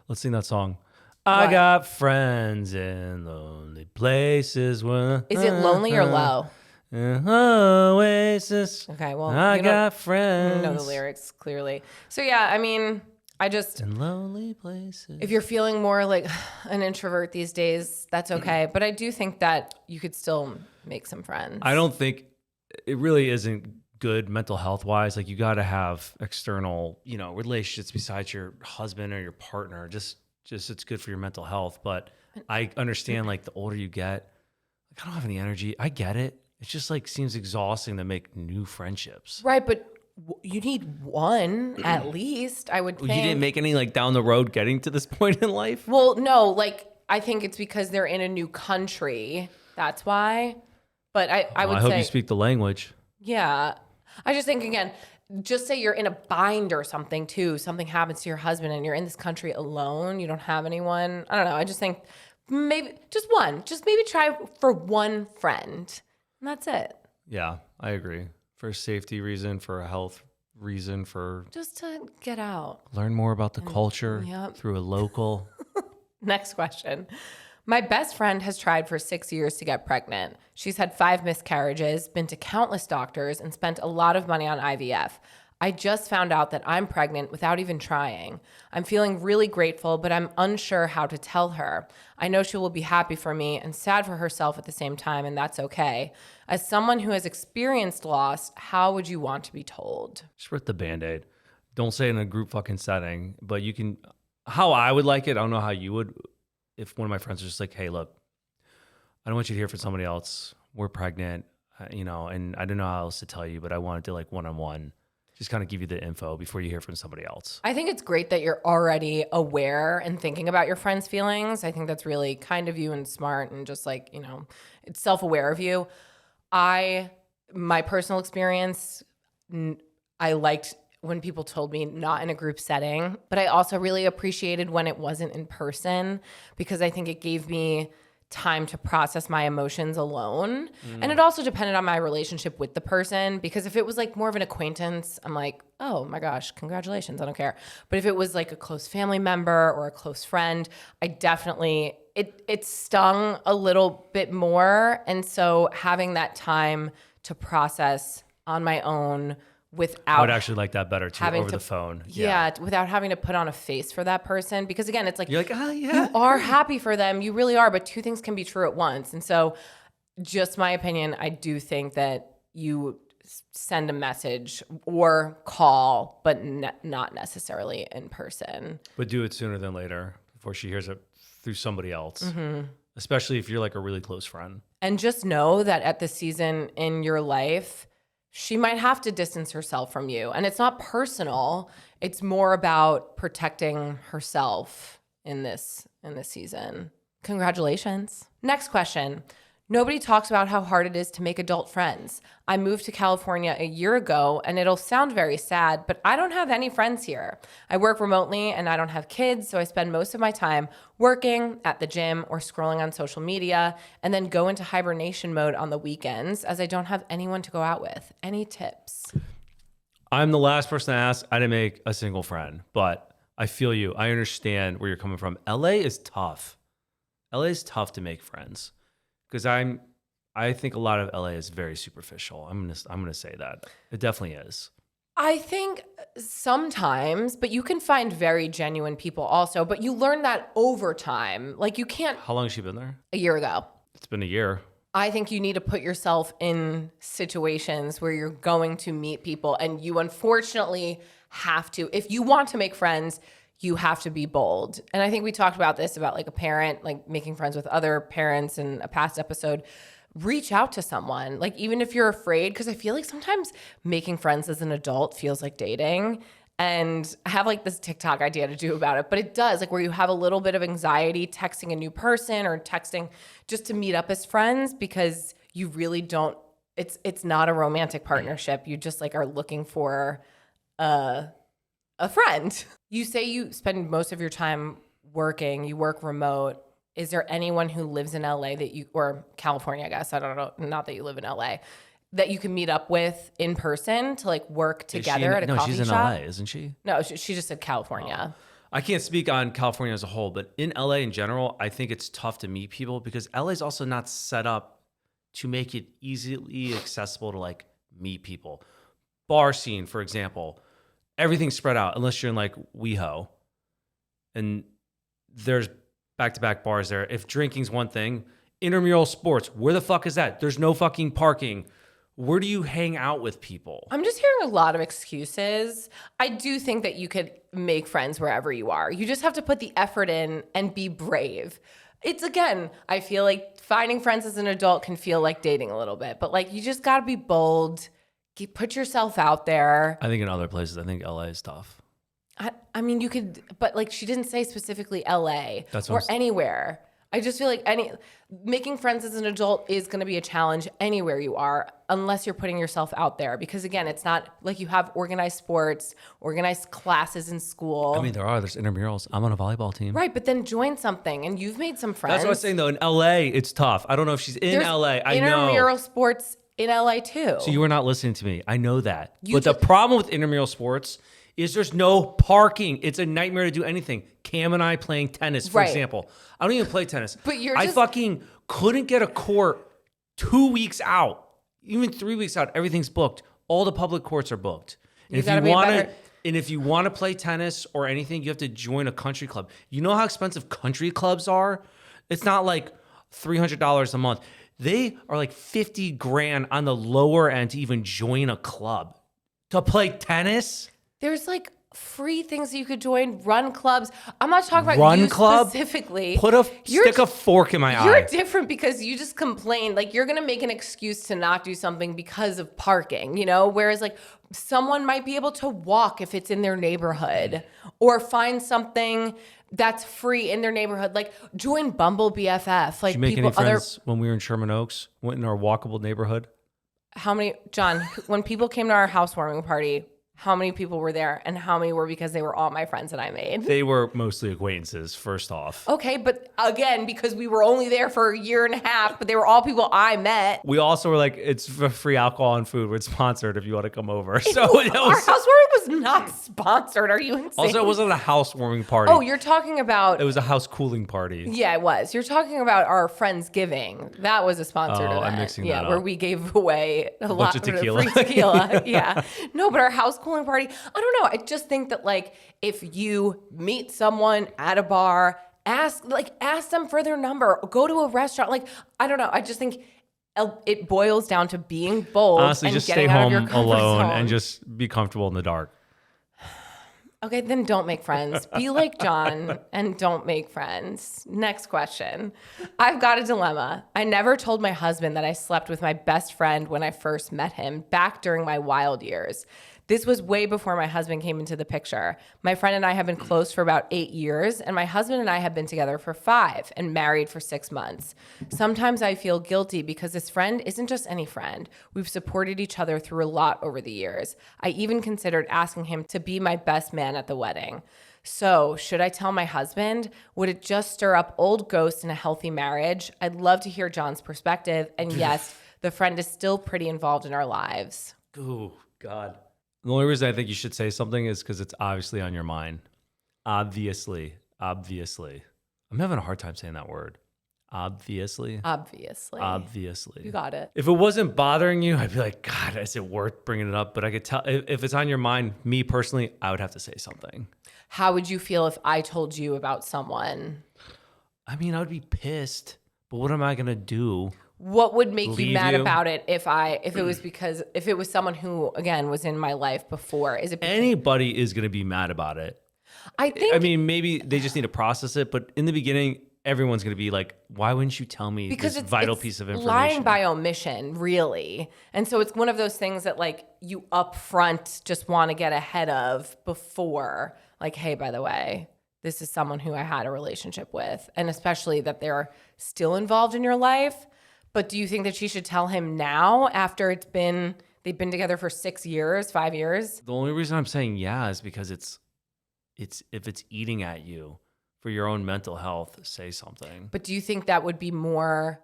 Let's sing that song. I got friends in lonely places. Is it lonely or low? Oasis. Okay, well, I you got don't friends. know the lyrics clearly. So yeah, I mean, I just In lonely places. if you're feeling more like an introvert these days, that's okay. But I do think that you could still make some friends. I don't think it really isn't good mental health wise. Like you got to have external, relationships besides your husband or your partner. Just it's good for your mental health. But I understand like the older you get, like I don't have any energy. I get it. It just like seems exhausting to make new friendships. Right, but you need one at least, I would think. You didn't make any like down the road getting to this point in life? Well, no, like I think it's because they're in a new country. That's why. But I would I say hope you speak the language. yeah. I just think again, just say you're in a bind or something too. Something happens to your husband and you're in this country alone. You don't have anyone. I don't know. I just think maybe just one. Just maybe try for one friend. And that's it. Yeah, I agree. For a safety reason, for a health reason, for Just to get out. learn more about the culture Yep. through a local. Next question. My best friend has tried for 6 years to get pregnant. She's had 5 miscarriages, been to countless doctors, and spent a lot of money on IVF. I just found out that I'm pregnant without even trying. I'm feeling really grateful, but I'm unsure how to tell her. I know she will be happy for me and sad for herself at the same time, and that's okay. As someone who has experienced loss, how would you want to be told? Just rip the Band-Aid. Don't say it in a group fucking setting, but you can, how I would like it, I don't know how you would, if one of my friends was just like, hey, look, I don't want you to hear from somebody else. We're pregnant, and I don't know how else to tell you, but I wanted to like one-on-one just kind of give you the info before you hear from somebody else. I think it's great that you're already aware and thinking about your friend's feelings. I think that's really kind of you and smart and just like, it's self-aware of you. My personal experience, I liked when people told me not in a group setting, but I also really appreciated when it wasn't in person because I think it gave me time to process my emotions alone. And it also depended on my relationship with the person because if it was like more of an acquaintance, I'm like, oh my gosh, congratulations, I don't care. But if it was like a close family member or a close friend, I definitely, it stung a little bit more. And so having that time to process on my own without I would actually like that better too, over the phone. Yeah, without having to put on a face for that person. Because again, it's like, you're like, oh yeah. you are happy for them. You really are, but two things can be true at once. And so just my opinion, I do think that you send a message or call, but not necessarily in person. But do it sooner than later before she hears it through somebody else, especially if you're like a really close friend. And just know that at the season in your life, she might have to distance herself from you. And it's not personal. It's more about protecting herself in this season. Congratulations. Next question. Nobody talks about how hard it is to make adult friends. I moved to California a year ago, and it'll sound very sad, but I don't have any friends here. I work remotely, and I don't have kids, so I spend most of my time working, at the gym, or scrolling on social media, and then go into hibernation mode on the weekends as I don't have anyone to go out with. Any tips? I'm the last person to ask. I didn't make a single friend, but I feel you. I understand where you're coming from. LA is tough. LA is tough to make friends. Because I think a lot of LA is very superficial. I'm gonna say that it definitely is. I think sometimes, but you can find very genuine people also. But you learn that over time. Like you can't. How long has she been there? A year ago. It's been a year. I think you need to put yourself in situations where you're going to meet people, and you unfortunately have to. If you want to make friends, you have to be bold. And I think we talked about this, about like a parent, like making friends with other parents in a past episode. Reach out to someone, like even if you're afraid, because I feel like sometimes making friends as an adult feels like dating. And I have like this TikTok idea to do about it, but it does, like where you have a little bit of anxiety texting a new person or texting just to meet up as friends because you really don't, it's not a romantic partnership. You just like are looking for a friend. You say you spend most of your time working, you work remote. Is there anyone who lives in LA that you, or California, I guess, I don't know, not that you live in LA, that you can meet up with in person to like work together at a coffee shop? No, she's in LA, isn't she? No, she just said California. I can't speak on California as a whole, but in LA in general, I think it's tough to meet people because LA is also not set up to make it easily accessible to like meet people. Bar scene, for example, everything's spread out unless you're in like WeHo. And there's back-to-back bars there. If drinking's one thing, intramural sports, where the fuck is that? There's no fucking parking. Where do you hang out with people? I'm just hearing a lot of excuses. I do think that you could make friends wherever you are. You just have to put the effort in and be brave. It's, again, I feel like finding friends as an adult can feel like dating a little bit, but like you just got to be bold. Put yourself out there. I think in other places, I think LA is tough. I mean, you could, but like she didn't say specifically LA That's or anywhere. I just feel like making friends as an adult is going to be a challenge anywhere you are, unless you're putting yourself out there. Because again, it's not like you have organized sports, organized classes in school. I mean, there's intramurals. I'm on a volleyball team. Right, but then join something and you've made some friends. That's what I was saying though. In LA, it's tough. I don't know if she's in LA. I know. Intramural sports in LA too. So you were not listening to me. I know that. But the problem with intramural sports is there's no parking. It's a nightmare to do anything. Cam and I playing tennis, for Right. example. I don't even play tennis. But you're I just- fucking couldn't get a court 2 weeks out, even 3 weeks out. Everything's booked. All the public courts are booked. And gotta be better. And if you want to play tennis or anything, you have to join a country club. You know how expensive country clubs are? It's not like $300 a month. They are like 50 grand on the lower end to even join a club. To play tennis? There's like free things that you could join, run clubs. I'm not talking about Run you club? specifically. Stick a fork in my You're eye. different because you just complain. Like you're gonna make an excuse to not do something because of parking, you know? Whereas like someone might be able to walk if it's in their neighborhood or find something that's free in their neighborhood. Like join Bumble BFF. Like Did you make people any friends when we were in Sherman Oaks? Went in our walkable neighborhood? how many John, when people came to our housewarming party, how many people were there and how many were because they were all my friends that I made? They were mostly acquaintances, first off. Okay, but again, because we were only there for a year and a half, but they were all people I met. We also were like, it's for free alcohol and food. We're sponsored if you want to come over. So it Our was, housewarming was not sponsored. Are you insane? also, it wasn't a housewarming party. Oh, you're talking about. It was a house cooling party. Yeah, it was. You're talking about our Friendsgiving. That was a sponsored Oh, event. I'm mixing yeah, that where up. we gave away a lot of tequila. free tequila. Yeah. No, but our house cooling party, I don't know. I just think that like if you meet someone at a bar, ask them for their number, go to a restaurant. Like, I don't know. I just think it boils down to being bold Honestly, and just getting stay out of your home comfort alone zone. and just be comfortable in the dark. Okay, then don't make friends. Be like John and don't make friends. Next question. I've got a dilemma. I never told my husband that I slept with my best friend when I first met him back during my wild years. This was way before my husband came into the picture. My friend and I have been close for about 8 years, and my husband and I have been together for 5 and married for 6 months. Sometimes I feel guilty because this friend isn't just any friend. We've supported each other through a lot over the years. I even considered asking him to be my best man at the wedding. So, should I tell my husband? Would it just stir up old ghosts in a healthy marriage? I'd love to hear John's perspective. And yes, the friend is still pretty involved in our lives. Oh, God. The only reason I think you should say something is because it's obviously on your mind. Obviously. I'm having a hard time saying that word. Obviously. You got it. If it wasn't bothering you, I'd be like, God, is it worth bringing it up? But I could tell if it's on your mind, me personally, I would have to say something. How would you feel if I told you about someone? I mean, I would be pissed, but what am I going to do? What would make you Leave mad you? about it if it was someone who again was in my life before? Is it Anybody is going to be mad about it. I think I mean, maybe they just need to process it, but in the beginning, everyone's going to be like, why wouldn't you tell me because this it's vital it's piece of information? lying by omission, really. And so it's one of those things that like you up front just want to get ahead of before, like, hey, by the way, this is someone who I had a relationship with, and especially that they're still involved in your life. But do you think that she should tell him now after they've been together for 6 years, 5 years? The only reason I'm saying yeah is because it's if it's eating at you for your own mental health, say something. But do you think that would be doing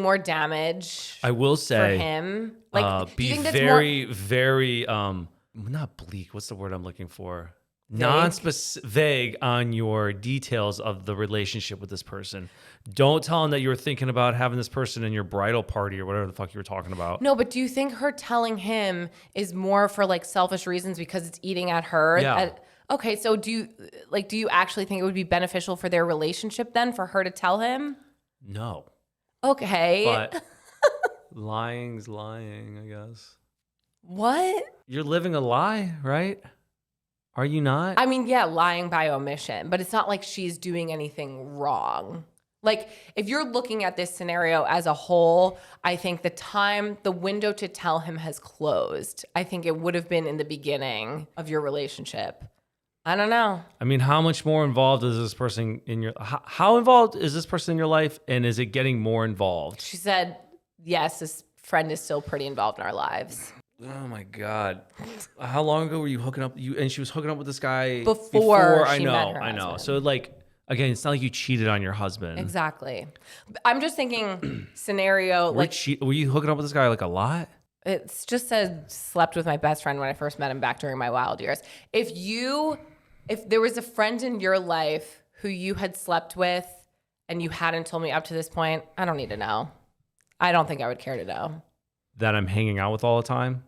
more damage I will for say, him? Like, do be you think that's very not bleak. What's the word I'm looking for? Vague on your details of the relationship with this person. Don't tell him that you were thinking about having this person in your bridal party or whatever the fuck you were talking about. No, but do you think her telling him is more for like selfish reasons because it's eating at her? Yeah. Okay, so do you actually think it would be beneficial for their relationship then for her to tell him? No. Okay. But lying's lying, I guess. What? You're living a lie, right? Are you not? I mean, yeah, lying by omission, but it's not like she's doing anything wrong. Like, if you're looking at this scenario as a whole, I think the window to tell him has closed. I think it would have been in the beginning of your relationship. I don't know. I mean, how much more involved is this person in your how involved is this person in your life, and is it getting more involved? She said, yes, this friend is still pretty involved in our lives. Oh my God. How long ago were you hooking up? And she was hooking up with this guy Before I she know, met her I know. husband. So like, again, it's not like you cheated on your husband. Exactly. I'm just thinking scenario, Were you hooking up with this guy like a lot? It's just said slept with my best friend when I first met him back during my wild years. If there was a friend in your life who you had slept with and you hadn't told me up to this point, I don't need to know. I don't think I would care to know. That I'm hanging out with all the time?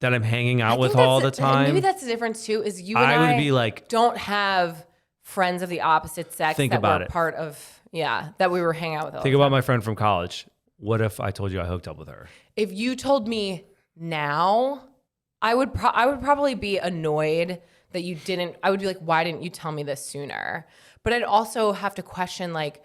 That I'm hanging out with all the time? Maybe that's the difference too, is you and I would be like, don't have friends of the opposite sex think that about were it. part of, that we were hanging out with all think the time. about my friend from college. What if I told you I hooked up with her? If you told me now, I would probably be annoyed that you didn't. I would be like, why didn't you tell me this sooner? But I'd also have to question, like,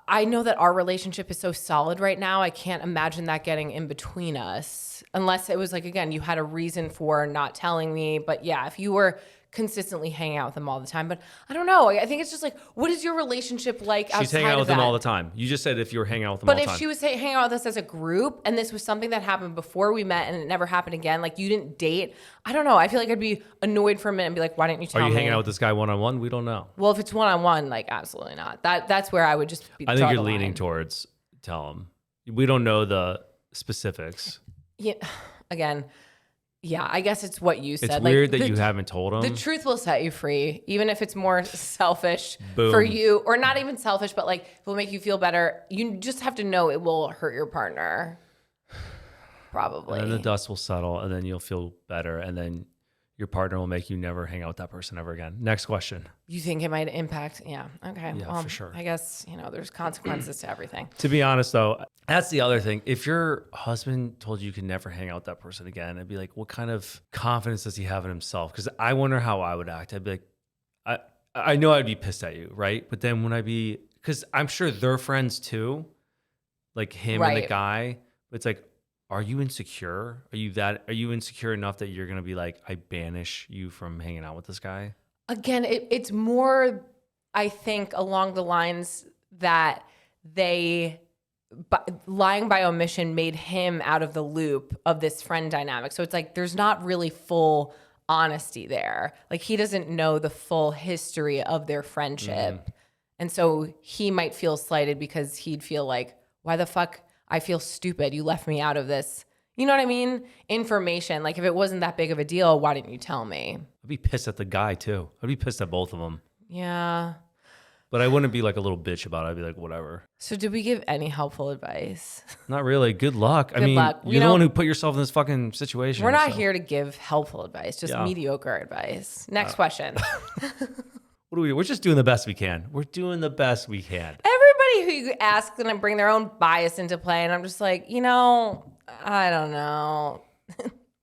I know that our relationship is so solid right now. I can't imagine that getting in between us unless it was like, again, you had a reason for not telling me. But yeah, if you were consistently hanging out with them all the time. But I don't know. I think it's just like, what is your relationship like outside of that? She's hanging out with them all the time. You just said if you were hanging out with them all the time. But if she was hanging out with us as a group and this was something that happened before we met and it never happened again, like you didn't date, I don't know. I feel like I'd be annoyed for a minute and be like, why didn't you tell me? Are you hanging out with this guy one-on-one? We don't know. Well, if it's one-on-one, like absolutely not. That's where I would just be. I think you're leaning towards tell him. We don't know the specifics. Yeah. Again, yeah, I guess it's what you said. It's weird that you haven't told him. The truth will set you free, even if it's more selfish Boom. for you, or not even selfish, but like it will make you feel better. You just have to know it will hurt your partner. Probably. And then the dust will settle, and then you'll feel better, and then your partner will make you never hang out with that person ever again. Next question. You think it might impact? Yeah. Okay. Yeah, for sure. I guess, there's consequences to everything. To be honest, though, that's the other thing. If your husband told you could never hang out with that person again, I'd be like, what kind of confidence does he have in himself? Because I wonder how I would act. I'd be like, I know I'd be pissed at you, right? But then when because I'm sure they're friends too, like him and the guy. But it's like, are you insecure? Are you insecure enough that you're gonna be like, I banish you from hanging out with this guy? Again, it's more, I think, along the lines that lying by omission made him out of the loop of this friend dynamic. So it's like there's not really full honesty there. Like he doesn't know the full history of their friendship. And so he might feel slighted because he'd feel like, why the fuck? I feel stupid. You left me out of this. You know what I mean? Information. Like if it wasn't that big of a deal, why didn't you tell me? I'd be pissed at the guy too. I'd be pissed at both of them. Yeah. But I wouldn't be like a little bitch about it. I'd be like, whatever. So did we give any helpful advice? Not really. Good luck. Good luck. You're the one who put yourself in this fucking situation. We're not here to give helpful advice, just mediocre advice. Next question. We're just doing the best we can. We're doing the best we can. Everybody who you ask going to bring their own bias into play. And I'm just like, I don't know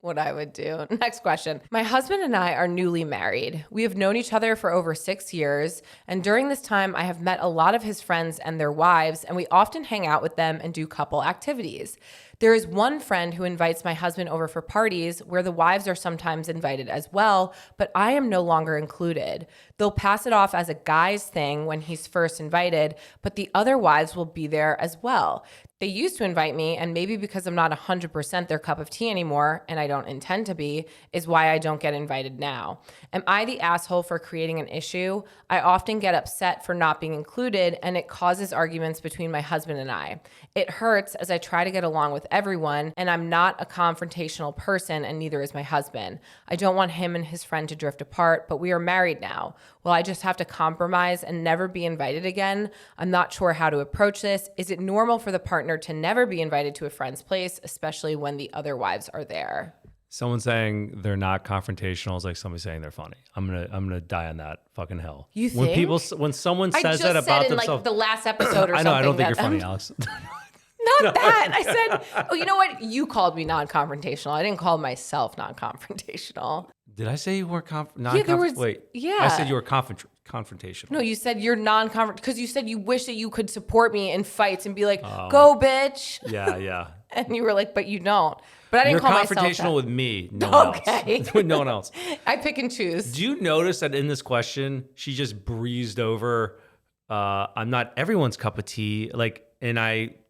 what I would do. Next question. My husband and I are newly married. We have known each other for over 6 years. And during this time, I have met a lot of his friends and their wives, and we often hang out with them and do couple activities. There is one friend who invites my husband over for parties where the wives are sometimes invited as well, but I am no longer included. They'll pass it off as a guy's thing when he's first invited, but the other wives will be there as well. They used to invite me, and maybe because I'm not 100% their cup of tea anymore, and I don't intend to be, is why I don't get invited now. Am I the asshole for creating an issue? I often get upset for not being included, and it causes arguments between my husband and I. It hurts as I try to get along with everyone, and I'm not a confrontational person, and neither is my husband. I don't want him and his friend to drift apart, but we are married now. Will I just have to compromise and never be invited again? I'm not sure how to approach this. Is it normal for the partner to never be invited to a friend's place, especially when the other wives are there? Someone saying they're not confrontational is like somebody saying they're funny. I'm gonna die on that fucking hill. You think? When someone says that about themselves, like the last episode or something. I know. I don't think you're funny, Alex. Not that. I said, oh, you know what? You called me non-confrontational. I didn't call myself non-confrontational. Did I say you were non-confrontational? Wait. Yeah. I said you were confrontational. No, you said you're non-confront because you said you wish that you could support me in fights and be like, go, bitch. Yeah. And you were like, but you don't. But I didn't You're call myself confrontational with me, no one else. With no one else. I pick and choose. Do you notice that in this question, she just breezed over, I'm not everyone's cup of tea.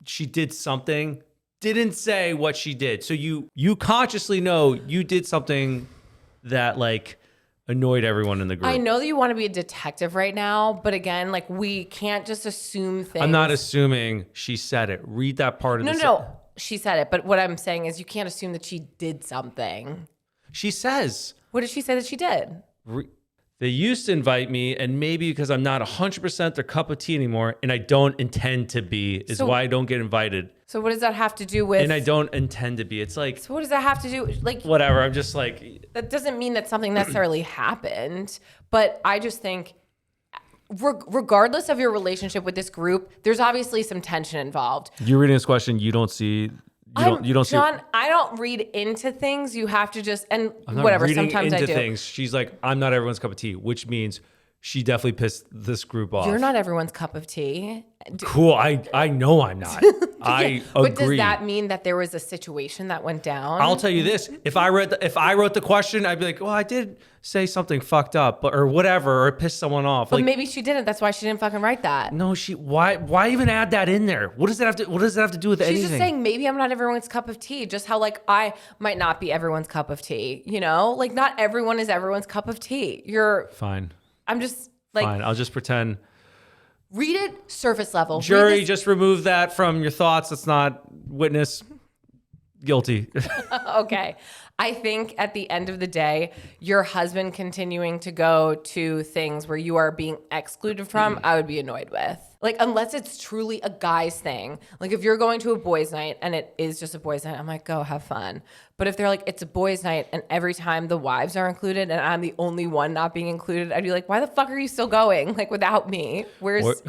She did something, didn't say what she did. So you consciously know you did something that annoyed everyone in the group. I know that you want to be a detective right now, but again, we can't just assume things. I'm not assuming she said it. Read that part of the No. She said it, but what I'm saying is you can't assume that she did something. She says, What did she say that she did? they used to invite me, and maybe because I'm not 100% their cup of tea anymore, and I don't intend to be, is why I don't get invited. So what does that have to do with? And I don't intend to be. It's like, So what does that have to do? Like, whatever. I'm just like, that doesn't mean that something necessarily happened, but I just think, regardless of your relationship with this group, there's obviously some tension involved. you're reading this question. You don't see. You don't see. John, I don't read into things. You have to just, and I'm not whatever. reading Sometimes into I do. things. She's like, I'm not everyone's cup of tea, which means she definitely pissed this group off. You're not everyone's cup of tea. Cool. I know I'm not. I agree. But does that mean that there was a situation that went down? I'll tell you this: if I wrote the question, I'd be like, well, I did say something fucked up, or whatever, or it pissed someone off. But like, maybe she didn't. That's why she didn't fucking write that. no, why even add that in there? What does that have to do with anything? She's just saying maybe I'm not everyone's cup of tea. Just how like I might not be everyone's cup of tea. You know, like not everyone is everyone's cup of tea. Fine. I'm just like, Fine. I'll just pretend. read it surface level. Jury, just remove that from your thoughts. That's not witness. Guilty. Okay. I think at the end of the day, your husband continuing to go to things where you are being excluded from, I would be annoyed with. Like, unless it's truly a guy's thing. Like, if you're going to a boys' night and it is just a boys' night, I'm like, go have fun. But if they're like, it's a boys' night and every time the wives are included and I'm the only one not being included, I'd be like, why the fuck are you still going? Like, without me? Where's...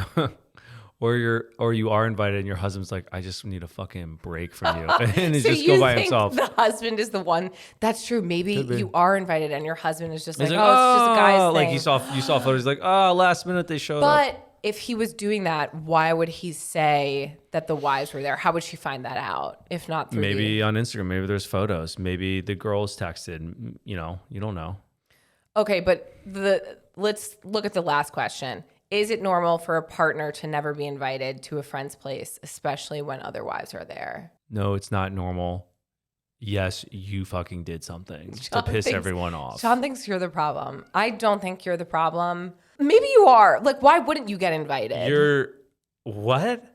Or you are invited and your husband's like, I just need a fucking break from you. And he's So just you go by think himself. the husband is the one? That's true. Maybe you are invited and your husband is just like, He's oh, like, it's just a guy's thing. like you saw photos like, oh, last minute they showed up. But if he was doing that, why would he say that the wives were there? How would she find that out? If not through Maybe on Instagram, maybe there's photos. Maybe the girls texted, you don't know. Okay, but let's look at the last question. Is it normal for a partner to never be invited to a friend's place, especially when other wives are there? No, it's not normal. Yes, you fucking did something to piss everyone off. Sean thinks you're the problem. I don't think you're the problem. Maybe you are. Like, why wouldn't you get invited? You're what?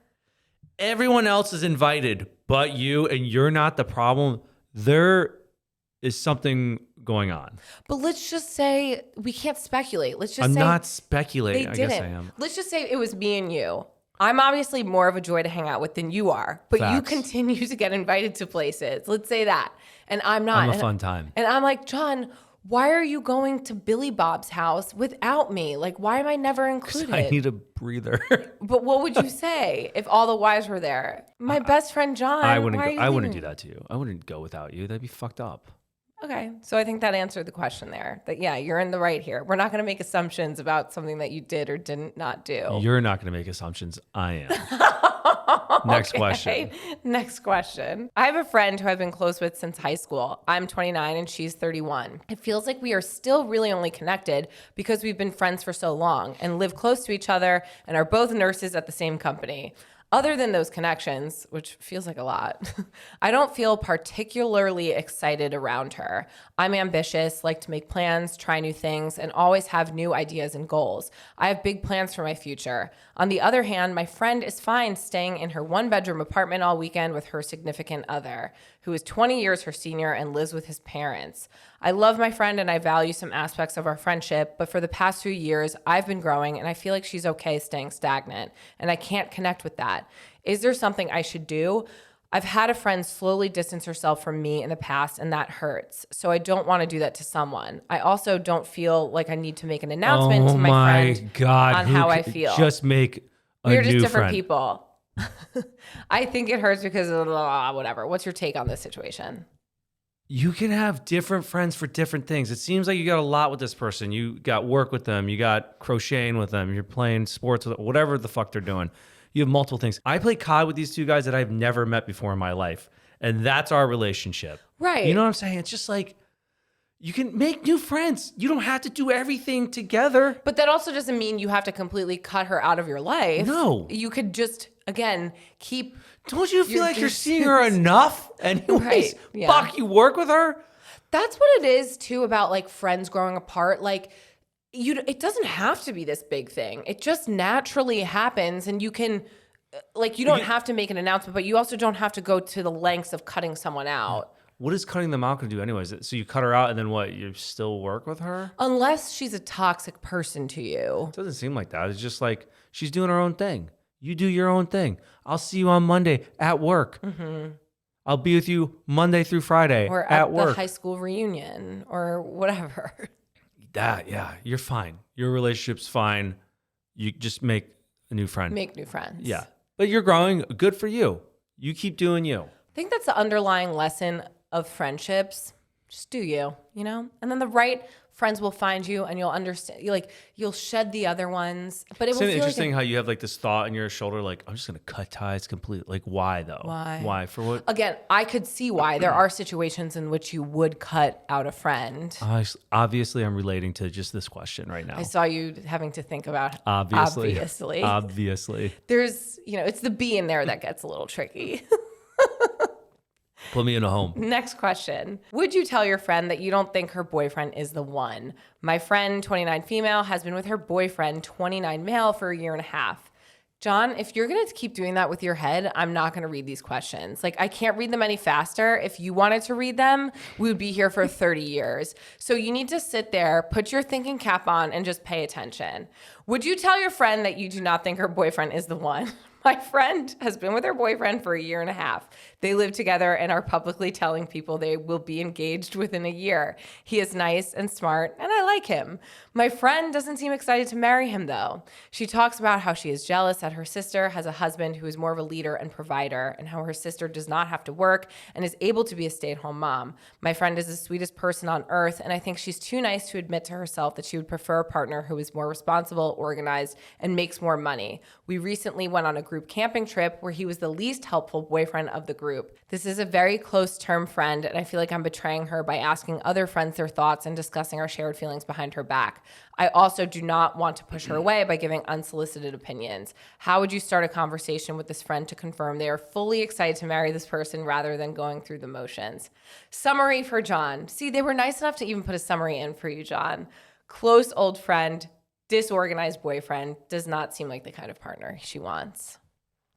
Everyone else is invited but you, and you're not the problem. There is something going on. But let's just say we can't speculate. Let's just I'm say not speculating. they I didn't. guess I am. Let's just say it was me and you. I'm obviously more of a joy to hang out with than you are, but you Facts. continue to get invited to places. Let's say that. And I'm not. I'm a fun time. And I'm like, John, why are you going to Billy Bob's house without me? Like, why am I never included? I need a breather. But what would you say if all the wives were there? My best friend John. I wouldn't. why are you I wouldn't leaving? do that to you. I wouldn't go without you. That'd be fucked up. Okay. So I think that answered the question there. That, yeah, you're in the right here. We're not going to make assumptions about something that you did or didn't not do. You're not going to make assumptions. I am. Next question. Next question. I have a friend who I've been close with since high school. I'm 29 and she's 31. It feels like we are still really only connected because we've been friends for so long and live close to each other and are both nurses at the same company. Other than those connections, which feels like a lot, I don't feel particularly excited around her. I'm ambitious, like to make plans, try new things, and always have new ideas and goals. I have big plans for my future. On the other hand, my friend is fine staying in her one-bedroom apartment all weekend with her significant other, who is 20 years her senior and lives with his parents. I love my friend and I value some aspects of our friendship, but for the past few years, I've been growing and I feel like she's okay staying stagnant, and I can't connect with that. Is there something I should do? I've had a friend slowly distance herself from me in the past, and that hurts. So I don't want to do that to someone. I also don't feel like I need to make an announcement to my friend on how I feel. Just make a We're new just different friend. people. I think it hurts because of whatever. What's your take on this situation? You can have different friends for different things. It seems like you got a lot with this person. You got work with them. You got crocheting with them. You're playing sports with them, whatever the fuck they're doing. You have multiple things. I play COD with these two guys that I've never met before in my life. And that's our relationship. Right. You know what I'm saying? It's just like, you can make new friends. You don't have to do everything together. But that also doesn't mean you have to completely cut her out of your life. No. You could just, again, keep... Don't you feel like you're seeing her enough? Anyways, Right, yeah. fuck, you work with her? That's what it is, too, about, like, friends growing apart. Like, it doesn't have to be this big thing. It just naturally happens, and you can like, you don't have to make an announcement, but you also don't have to go to the lengths of cutting someone out. What is cutting them out going to do anyways? So you cut her out and then what? You still work with her? Unless she's a toxic person to you. It doesn't seem like that. It's just like she's doing her own thing. You do your own thing. I'll see you on Monday at work. I'll be with you Monday through Friday Or at at the work. high school reunion or whatever. Yeah, you're fine. Your relationship's fine. You just make a new friend. Make new friends. Yeah. But you're growing. Good for you. You keep doing you. I think that's the underlying lesson of friendships. Just do you, you know? And then the right friends will find you and you'll understand. You'll shed the other ones. But it will Isn't it feel interesting like how you have like this thought in your shoulder, like, I'm just going to cut ties completely. Like, why though? Why? Why? For what? again, I could see why there are situations in which you would cut out a friend. Obviously, I'm relating to just this question right now. I saw you having to think about Obviously. There's, it's the B in there that gets a little tricky. Put me in a home. Next question. Would you tell your friend that you don't think her boyfriend is the one? My friend, 29 female, has been with her boyfriend, 29 male, for a year and a half. John, if you're going to keep doing that with your head, I'm not going to read these questions. Like, I can't read them any faster. If you wanted to read them, we would be here for 30 years. So you need to sit there, put your thinking cap on, and just pay attention. Would you tell your friend that you do not think her boyfriend is the one? My friend has been with her boyfriend for a year and a half. They live together and are publicly telling people they will be engaged within a year. He is nice and smart, and I like him. My friend doesn't seem excited to marry him, though. She talks about how she is jealous that her sister has a husband who is more of a leader and provider, and how her sister does not have to work and is able to be a stay-at-home mom. My friend is the sweetest person on earth, and I think she's too nice to admit to herself that she would prefer a partner who is more responsible, organized, and makes more money. We recently went on a group camping trip where he was the least helpful boyfriend of the group. This is a very close term friend, and I feel like I'm betraying her by asking other friends their thoughts and discussing our shared feelings behind her back. I also do not want to push her away by giving unsolicited opinions. How would you start a conversation with this friend to confirm they are fully excited to marry this person rather than going through the motions? Summary for John. See, they were nice enough to even put a summary in for you, John. Close old friend, disorganized boyfriend, does not seem like the kind of partner she wants.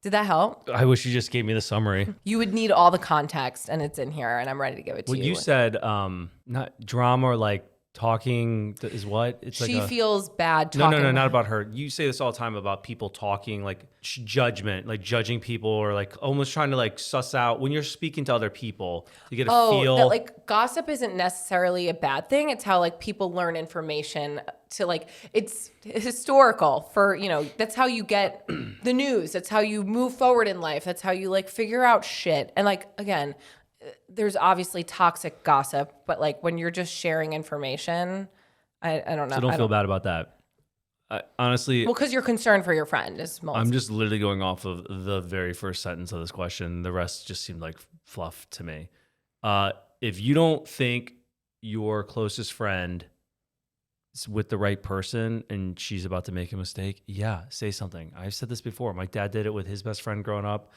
Did that help? I wish you just gave me the summary. You would need all the context, and it's in here, and I'm ready to give it to you. What you said, not drama or like talking is what? It's she like feels bad talking. No, not about her. You say this all the time about people talking, like judgment, like judging people or like almost trying to like suss out when you're speaking to other people to get a feel. That like gossip isn't necessarily a bad thing. It's how like people learn information to like, it's historical for, that's how you get the news. That's how you move forward in life. That's how you like figure out shit. And like, again, there's obviously toxic gossip, but like when you're just sharing information, I don't know. So don't feel bad about that. Honestly, well, because you're concerned for your friend. I'm just literally going off of the very first sentence of this question. The rest just seemed like fluff to me. If you don't think your closest friend is with the right person and she's about to make a mistake, yeah, say something. I've said this before. My dad did it with his best friend growing up.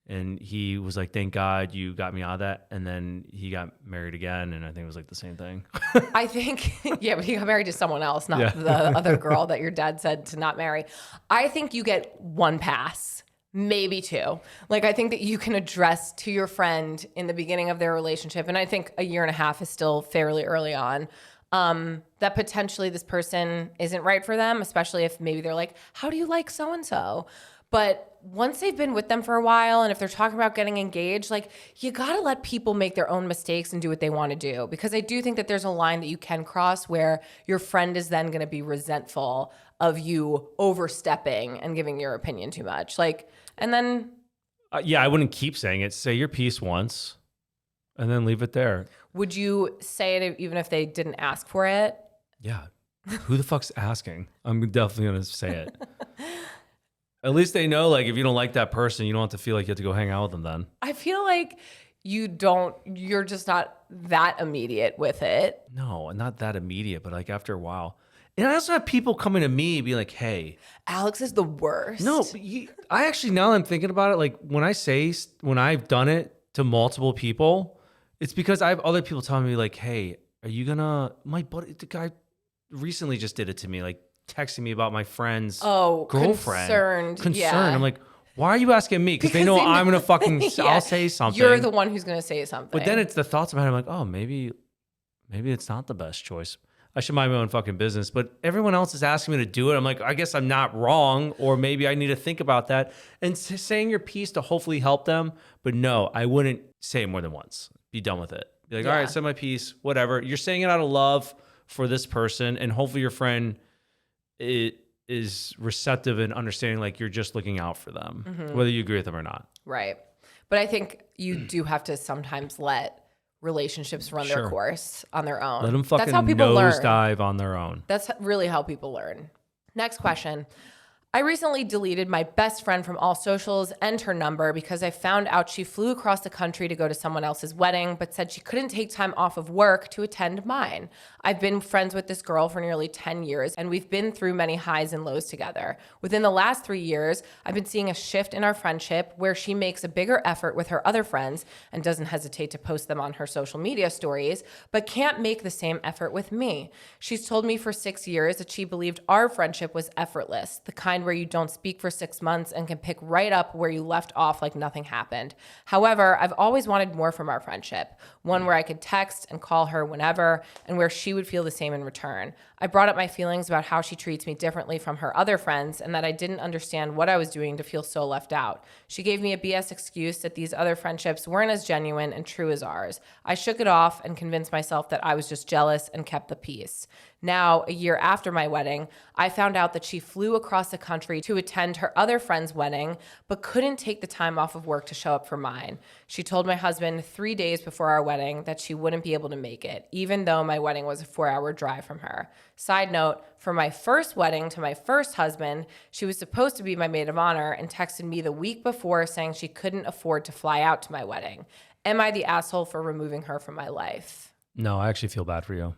And he was like, thank God you got me out of that. And then he got married again. And I think it was like the same thing. I think, yeah, but he got married to someone else, not the other girl that your dad said to not marry. I think you get one pass, maybe two. Like, I think that you can address to your friend in the beginning of their relationship. And I think a year and a half is still fairly early on. That potentially this person isn't right for them, especially if maybe they're like, how do you like so-and-so? But once they've been with them for a while, and if they're talking about getting engaged, like, you got to let people make their own mistakes and do what they want to do. Because I do think that there's a line that you can cross where your friend is then going to be resentful of you overstepping and giving your opinion too much. Like, and then... yeah, I wouldn't keep saying it. Say your piece once and then leave it there. Would you say it even if they didn't ask for it? Yeah. Who the fuck's asking? I'm definitely going to say it. At least they know, like, if you don't like that person, you don't have to feel like you have to go hang out with them then. I feel like you're just not that immediate with it. No, not that immediate, but like after a while. And I also have people coming to me be like, hey. Alex is the worst. No, I actually, now that I'm thinking about it, like when I've done it to multiple people, it's because I have other people telling me like, hey, are you gonna, my buddy, the guy recently just did it to me, like, texting me about my friend's girlfriend. Concerned. Yeah. I'm like, Why are you asking me? Because they know I'm going to fucking, Yeah. I'll say something. You're the one who's going to say something. But then it's the thoughts about it. I'm like, oh, maybe it's not the best choice. I should mind my own fucking business. But everyone else is asking me to do it. I'm like, I guess I'm not wrong. Or maybe I need to think about that. And saying your piece to hopefully help them. But no, I wouldn't say it more than once. Be done with it. Be like, all right, said my piece, whatever. You're saying it out of love for this person. And hopefully your friend is receptive and understanding, like you're just looking out for them, whether you agree with them or not. Right. But I think you do have to sometimes let relationships run their course on their own. Let them fucking That's how people learn. nosedive on their own. That's really how people learn. Next question. I recently deleted my best friend from all socials and her number because I found out she flew across the country to go to someone else's wedding, but said she couldn't take time off of work to attend mine. I've been friends with this girl for nearly 10 years, and we've been through many highs and lows together. Within the last 3 years, I've been seeing a shift in our friendship where she makes a bigger effort with her other friends and doesn't hesitate to post them on her social media stories, but can't make the same effort with me. She's told me for 6 years that she believed our friendship was effortless, the kind where you don't speak for 6 months and can pick right up where you left off like nothing happened. However, I've always wanted more from our friendship, one where I could text and call her whenever and where she would feel the same in return. I brought up my feelings about how she treats me differently from her other friends and that I didn't understand what I was doing to feel so left out. She gave me a BS excuse that these other friendships weren't as genuine and true as ours. I shook it off and convinced myself that I was just jealous and kept the peace. Now, a year after my wedding, I found out that she flew across the country to attend her other friend's wedding, but couldn't take the time off of work to show up for mine. She told my husband 3 days before our wedding that she wouldn't be able to make it, even though my wedding was a 4-hour drive from her. Side note, for my first wedding to my first husband, she was supposed to be my maid of honor and texted me the week before saying she couldn't afford to fly out to my wedding. Am I the asshole for removing her from my life? No, I actually feel bad for you.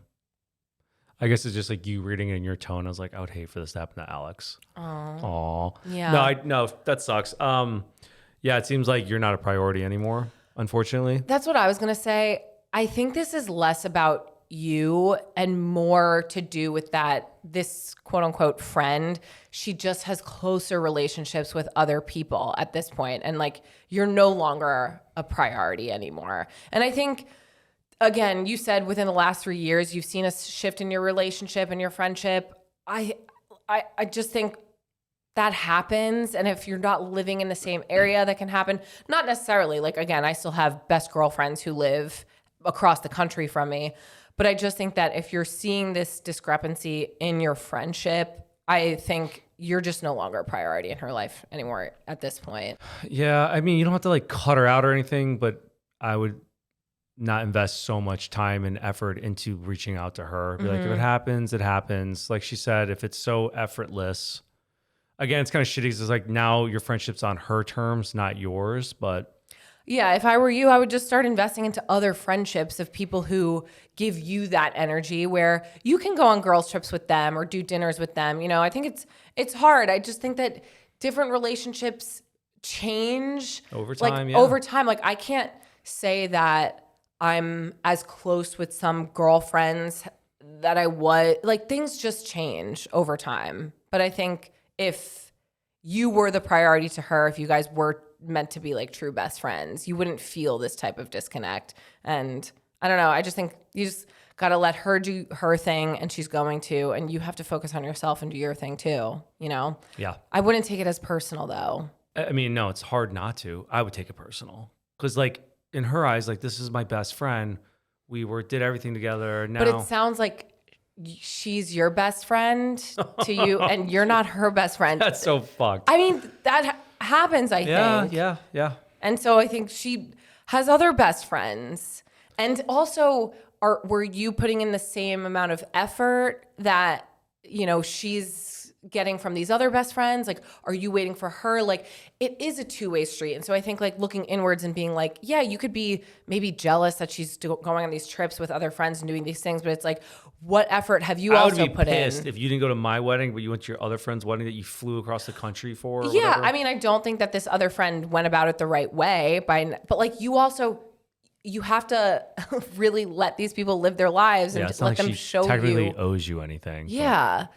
I guess it's just like you reading it in your tone. I was like, I would hate for this to happen to Alex. Oh, yeah. No, that sucks. Yeah, it seems like you're not a priority anymore, unfortunately. That's what I was going to say. I think this is less about you and more to do with that this quote unquote friend, she just has closer relationships with other people at this point. And like, you're no longer a priority anymore. And I think, again, you said within the last 3 years, you've seen a shift in your relationship and your friendship. I just think that happens. And if you're not living in the same area, that can happen. Not necessarily. Like, again, I still have best girlfriends who live across the country from me. But I just think that if you're seeing this discrepancy in your friendship, I think you're just no longer a priority in her life anymore at this point. Yeah, I mean, you don't have to like cut her out or anything, but I would not invest so much time and effort into reaching out to her. Be like, if it happens, it happens. Like she said, if it's so effortless, again, it's kind of shitty because it's like now your friendship's on her terms, not yours. But yeah, if I were you, I would just start investing into other friendships of people who give you that energy where you can go on girls' trips with them or do dinners with them. You know, I think it's hard. I just think that different relationships change over time. Like over time, like I can't say that I'm as close with some girlfriends that I was. Like things just change over time. But I think if you were the priority to her, if you guys were meant to be like true best friends, you wouldn't feel this type of disconnect. And I don't know, I just think you just got to let her do her thing and she's going to, and you have to focus on yourself and do your thing too, you know? Yeah. I wouldn't take it as personal though. I mean, no, it's hard not to. I would take it personal because like in her eyes, like this is my best friend. We did everything together. Now, but it sounds like she's your best friend to you and you're not her best friend. That's so fucked. I mean, that happens, I think. Yeah. And so I think she has other best friends. And also, were you putting in the same amount of effort that, you know, she's getting from these other best friends? Like, are you waiting for her? Like, it is a two-way street. And so I think like looking inwards and being like, yeah, you could be maybe jealous that she's going on these trips with other friends and doing these things, but it's like, what effort have you also put in? I would be pissed if you didn't go to my wedding, but you went to your other friend's wedding that you flew across the country for. Or yeah, whatever. I mean, I don't think that this other friend went about it the right way, but like you have to really let these people live their lives and just let them show you. Technically owes you anything. Yeah.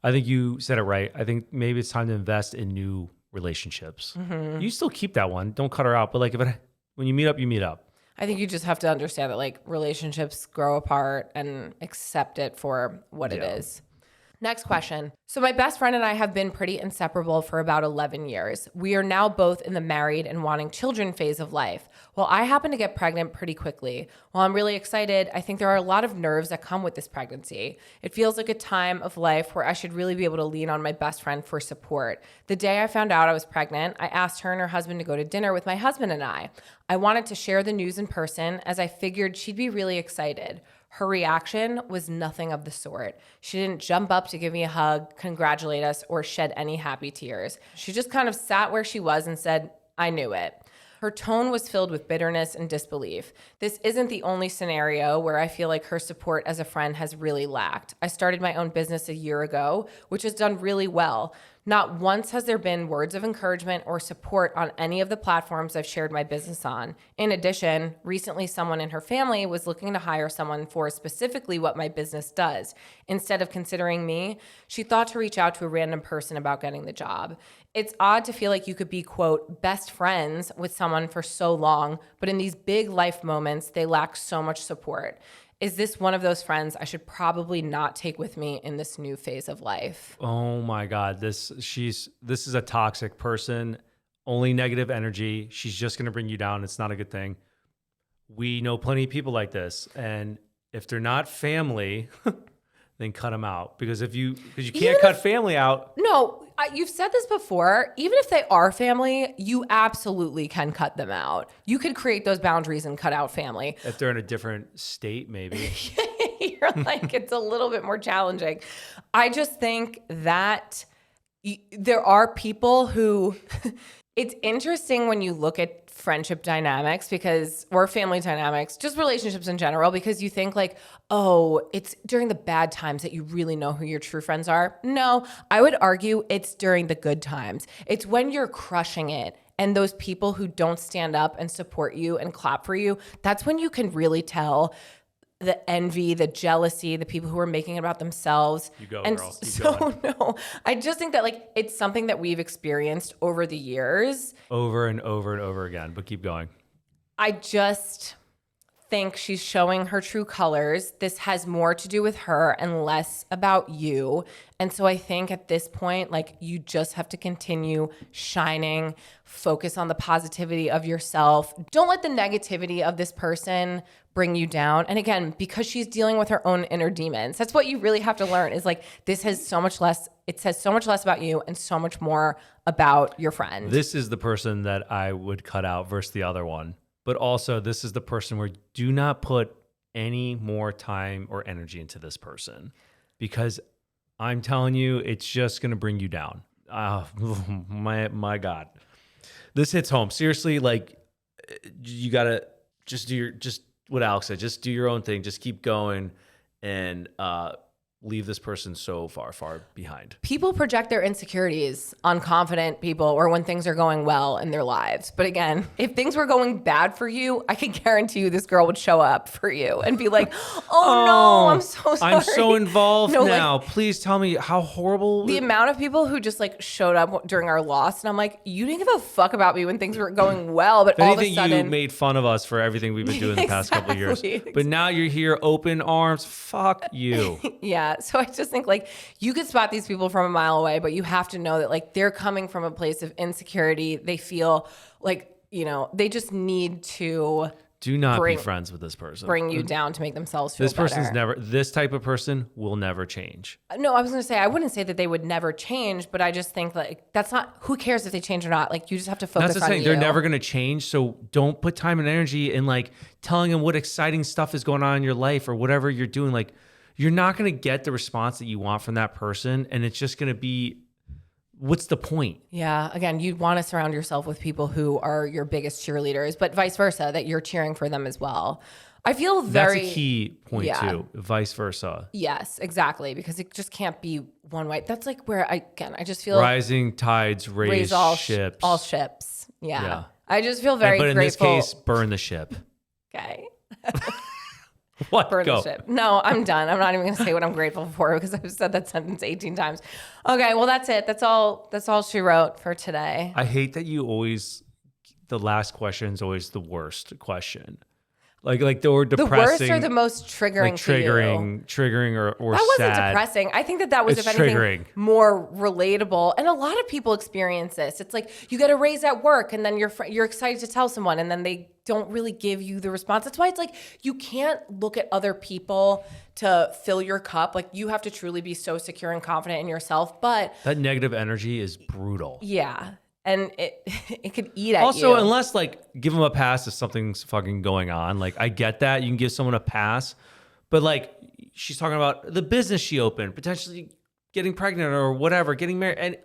I think you said it right. I think maybe it's time to invest in new relationships. You still keep that one. Don't cut her out. But like when you meet up, you meet up. I think you just have to understand that like relationships grow apart and accept it for what it is. Next question. So my best friend and I have been pretty inseparable for about 11 years. We are now both in the married and wanting children phase of life. Well, I happen to get pregnant pretty quickly. While I'm really excited, I think there are a lot of nerves that come with this pregnancy. It feels like a time of life where I should really be able to lean on my best friend for support. The day I found out I was pregnant, I asked her and her husband to go to dinner with my husband and I. I wanted to share the news in person as I figured she'd be really excited. Her reaction was nothing of the sort. She didn't jump up to give me a hug, congratulate us, or shed any happy tears. She just kind of sat where she was and said, "I knew it." Her tone was filled with bitterness and disbelief. This isn't the only scenario where I feel like her support as a friend has really lacked. I started my own business a year ago, which has done really well. Not once has there been words of encouragement or support on any of the platforms I've shared my business on. In addition, recently someone in her family was looking to hire someone for specifically what my business does. Instead of considering me, she thought to reach out to a random person about getting the job. It's odd to feel like you could be, quote, best friends with someone for so long, but in these big life moments, they lack so much support. Is this one of those friends I should probably not take with me in this new phase of life? Oh my God. This is a toxic person, only negative energy. She's just going to bring you down. It's not a good thing. We know plenty of people like this. And if they're not family, then cut them out because you can't cut family out. No, you've said this before. Even if they are family, you absolutely can cut them out. You could create those boundaries and cut out family. If they're in a different state, maybe. You're like, it's a little bit more challenging. I just think that there are people who it's interesting when you look at friendship dynamics or family dynamics, just relationships in general, because you think like, oh, it's during the bad times that you really know who your true friends are. No, I would argue it's during the good times. It's when you're crushing it and those people who don't stand up and support you and clap for you, that's when you can really tell the envy, the jealousy, the people who are making it about themselves. You go, and girl. Keep so going. no, I just think that like it's something that we've experienced over the years. Over and over and over again, but keep going. I just think she's showing her true colors. This has more to do with her and less about you. And so I think at this point, like you just have to continue shining, focus on the positivity of yourself. Don't let the negativity of this person bring you down. And again, because she's dealing with her own inner demons, that's what you really have to learn is like, this has so much less, it says so much less about you and so much more about your friend. This is the person that I would cut out versus the other one. But also, this is the person where do not put any more time or energy into this person because I'm telling you, it's just going to bring you down. My God. This hits home. Seriously, like, you got to just what Alex said, just do your own thing. Just keep going and leave this person so far, far behind. People project their insecurities on confident people or when things are going well in their lives. But again, if things were going bad for you, I can guarantee you this girl would show up for you and be like, oh no, I'm so sorry. I'm so involved No, now. like, please tell me how horrible. the amount of people who just like showed up during our loss and I'm like, you didn't give a fuck about me when things were going well, but If all of a anything, sudden you made fun of us for everything we've been doing the past couple of years. Exactly. But now you're here, open arms. Fuck you. Yeah. So I just think like you could spot these people from a mile away, but you have to know that like they're coming from a place of insecurity. They feel like, you know, they just need to Do not be friends with this person. bring you down to make themselves feel better. This type of person will never change. No, I was going to say, I wouldn't say that they would never change, but I just think like that's not, who cares if they change or not? Like you just have to focus That's on the thing. you. They're never going to change. So don't put time and energy in like telling them what exciting stuff is going on in your life or whatever you're doing. Like you're not going to get the response that you want from that person. And it's just going to be, what's the point? Yeah. Again, you'd want to surround yourself with people who are your biggest cheerleaders, but vice versa, that you're cheering for them as well. I feel very... That's a key point too, vice versa. Yes, exactly. Because it just can't be one way. That's like where I just feel... Rising tides raise ships. All ships. Yeah. I just feel very But in grateful. this case, burn the ship. Okay. What? Burn Go. the ship. No, I'm done. I'm not even going to say what I'm grateful for because I've said that sentence 18 times. Okay, well, that's it. That's all she wrote for today. I hate that you always, the last question is always the worst question. Like or The depressing. worst or the most triggering to you? triggering or That wasn't sad. depressing. I think that was, It's if anything, triggering. more relatable. And a lot of people experience this. It's like you get a raise at work, and then you're excited to tell someone, and then they don't really give you the response. That's why it's like you can't look at other people to fill your cup. Like you have to truly be so secure and confident in yourself. But That negative energy is brutal. yeah, and it it could eat at you. Also, unless like give them a pass if something's fucking going on. Like I get that you can give someone a pass, but like she's talking about the business she opened, potentially getting pregnant or whatever, getting married, and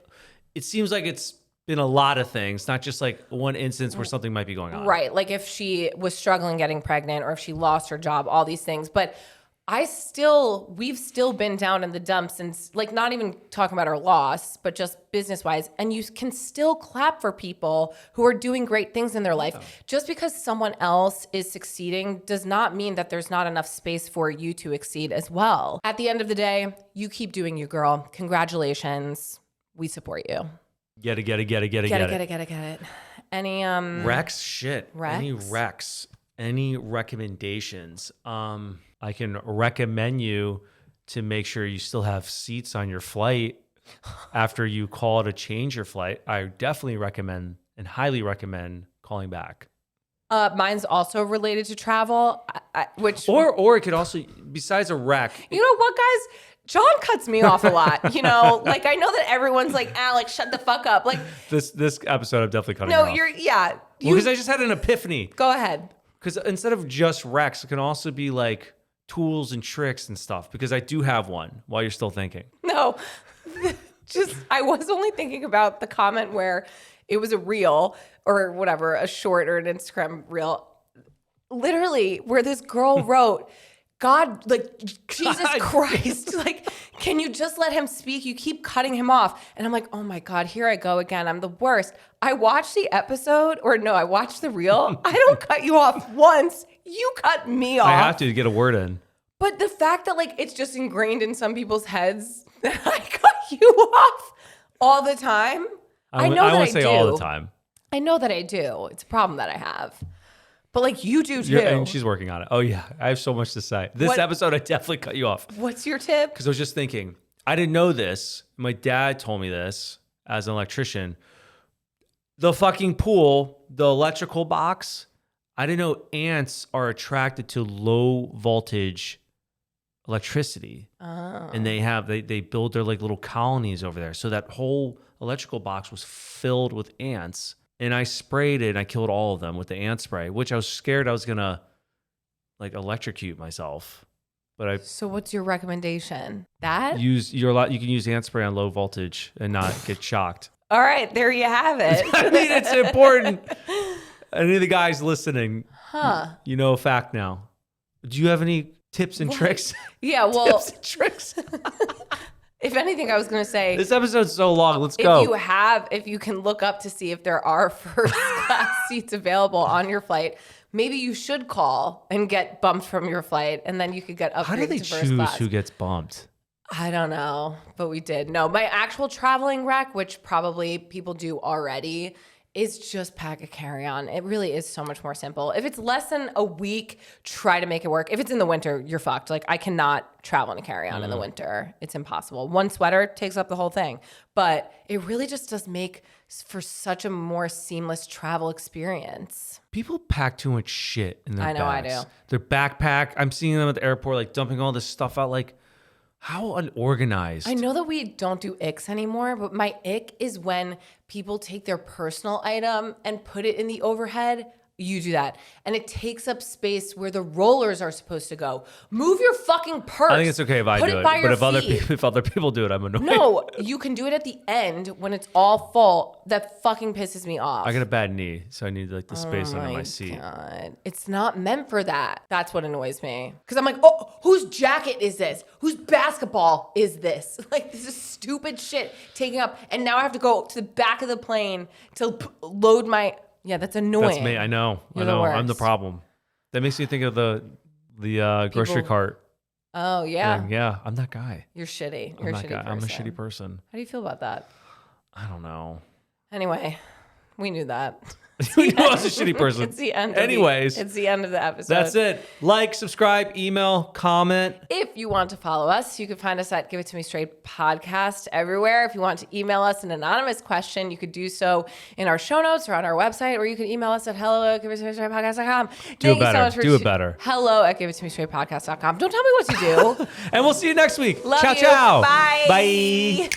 it seems like it's been a lot of things, not just like one instance where something might be going on. Right. Like if she was struggling getting pregnant or if she lost her job, all these things. But we've still been down in the dumps since, like, not even talking about our loss, but just business wise. And you can still clap for people who are doing great things in their life. Just because someone else is succeeding does not mean that there's not enough space for you to exceed as well. At the end of the day, you keep doing you, girl. Congratulations. We support you. Get it. Any Rex, shit. Rex? Any Rex? Any recommendations? I can recommend you to make sure you still have seats on your flight after you call to change your flight. I definitely recommend and highly recommend calling back. Mine's also related to travel, which Or it could also, besides a wreck. you know what, guys? John cuts me off a lot. You know, like I know that everyone's like, Alex, shut the fuck up. Like This episode, I'm definitely cutting no, her off. yeah. Because I just had an epiphany. Go ahead. Because instead of just Rex, it can also be like tools and tricks and stuff. Because I do have one while you're still thinking. No, just I was only thinking about the comment where it was a reel or whatever, a short or an Instagram reel, literally where this girl wrote, God, like, Jesus God. Christ, like, can you just let him speak? You keep cutting him off. And I'm like, oh my God, here I go again. I'm the worst. I watched the episode, or no, I watched the reel. I don't cut you off once. You cut me off. I have to get a word in. But the fact that, like, it's just ingrained in some people's heads that I cut you off all the time. I know that I won't say do. all the time. I know that I do. It's a problem that I have. But like you do too. Yeah, and she's working on it. Oh yeah, I have so much to say. This episode, I definitely cut you off. What's your tip? Because I was just thinking, I didn't know this. My dad told me this as an electrician. The fucking pool, the electrical box, I didn't know ants are attracted to low voltage electricity. Oh. And they build their like little colonies over there. So that whole electrical box was filled with ants. And I sprayed it and I killed all of them with the ant spray, which I was scared I was gonna like electrocute myself. But I So what's your recommendation? That? you can use ant spray on low voltage and not get shocked. All right, there you have it. I mean, it's important. Any of the guys listening, Huh. you know a fact now. Do you have any tips and tricks? Yeah, well, Tips and tricks. if anything, I was going to say, This episode's so long. Let's go. if you can look up to see if there are first class seats available on your flight, maybe you should call and get bumped from your flight, and then you could get upgraded How do they to first choose class. who gets bumped? I don't know, but we did. No, my actual traveling rec, which probably people do already, is just pack a carry-on. It really is so much more simple. If it's less than a week, try to make it work. If it's in the winter, you're fucked. Like I cannot travel in a carry-on in the winter. It's impossible. One sweater takes up the whole thing. But it really just does make for such a more seamless travel experience. People pack too much shit in their I know, I bags. do. Their backpack. I'm seeing them at the airport, like dumping all this stuff out. Like, how unorganized. I know that we don't do icks anymore, but my ick is when people take their personal item and put it in the overhead. You do that. And it takes up space where the rollers are supposed to go. Move your fucking purse. I think it's okay if I Put do it, by but your if other people do it, I'm annoyed. No, you can do it at the end when it's all full. That fucking pisses me off. I got a bad knee, so I need like the space under my seat. God. It's not meant for that. That's what annoys me. Because I'm like, oh, whose jacket is this? Whose basketball is this? Like, this is stupid shit taking up. And now I have to go to the back of the plane to load my... Yeah, that's annoying. That's me. I know. You're I know. the I'm the worst. problem. That makes me think of the the grocery People- cart. Oh yeah, thing. Yeah, I'm that guy. you're shitty. I'm You're a that shitty guy. person. I'm a shitty person. How do you feel about that? I don't know. Anyway, we knew that. You know I was a shitty person. It's the end. Anyways, it's the end of the episode. that's it. Like, subscribe, email, comment. If you want to follow us, you can find us at Give It To Me Straight Podcast everywhere. If you want to email us an anonymous question, you could do so in our show notes or on our website, or you can email us at hello@giveittomestraightpodcast.com. Do it better. Do it better. Hello@giveittomestraightpodcast.com. Don't tell me what to do. And we'll see you next week. Love ciao, you. ciao. Bye. Bye.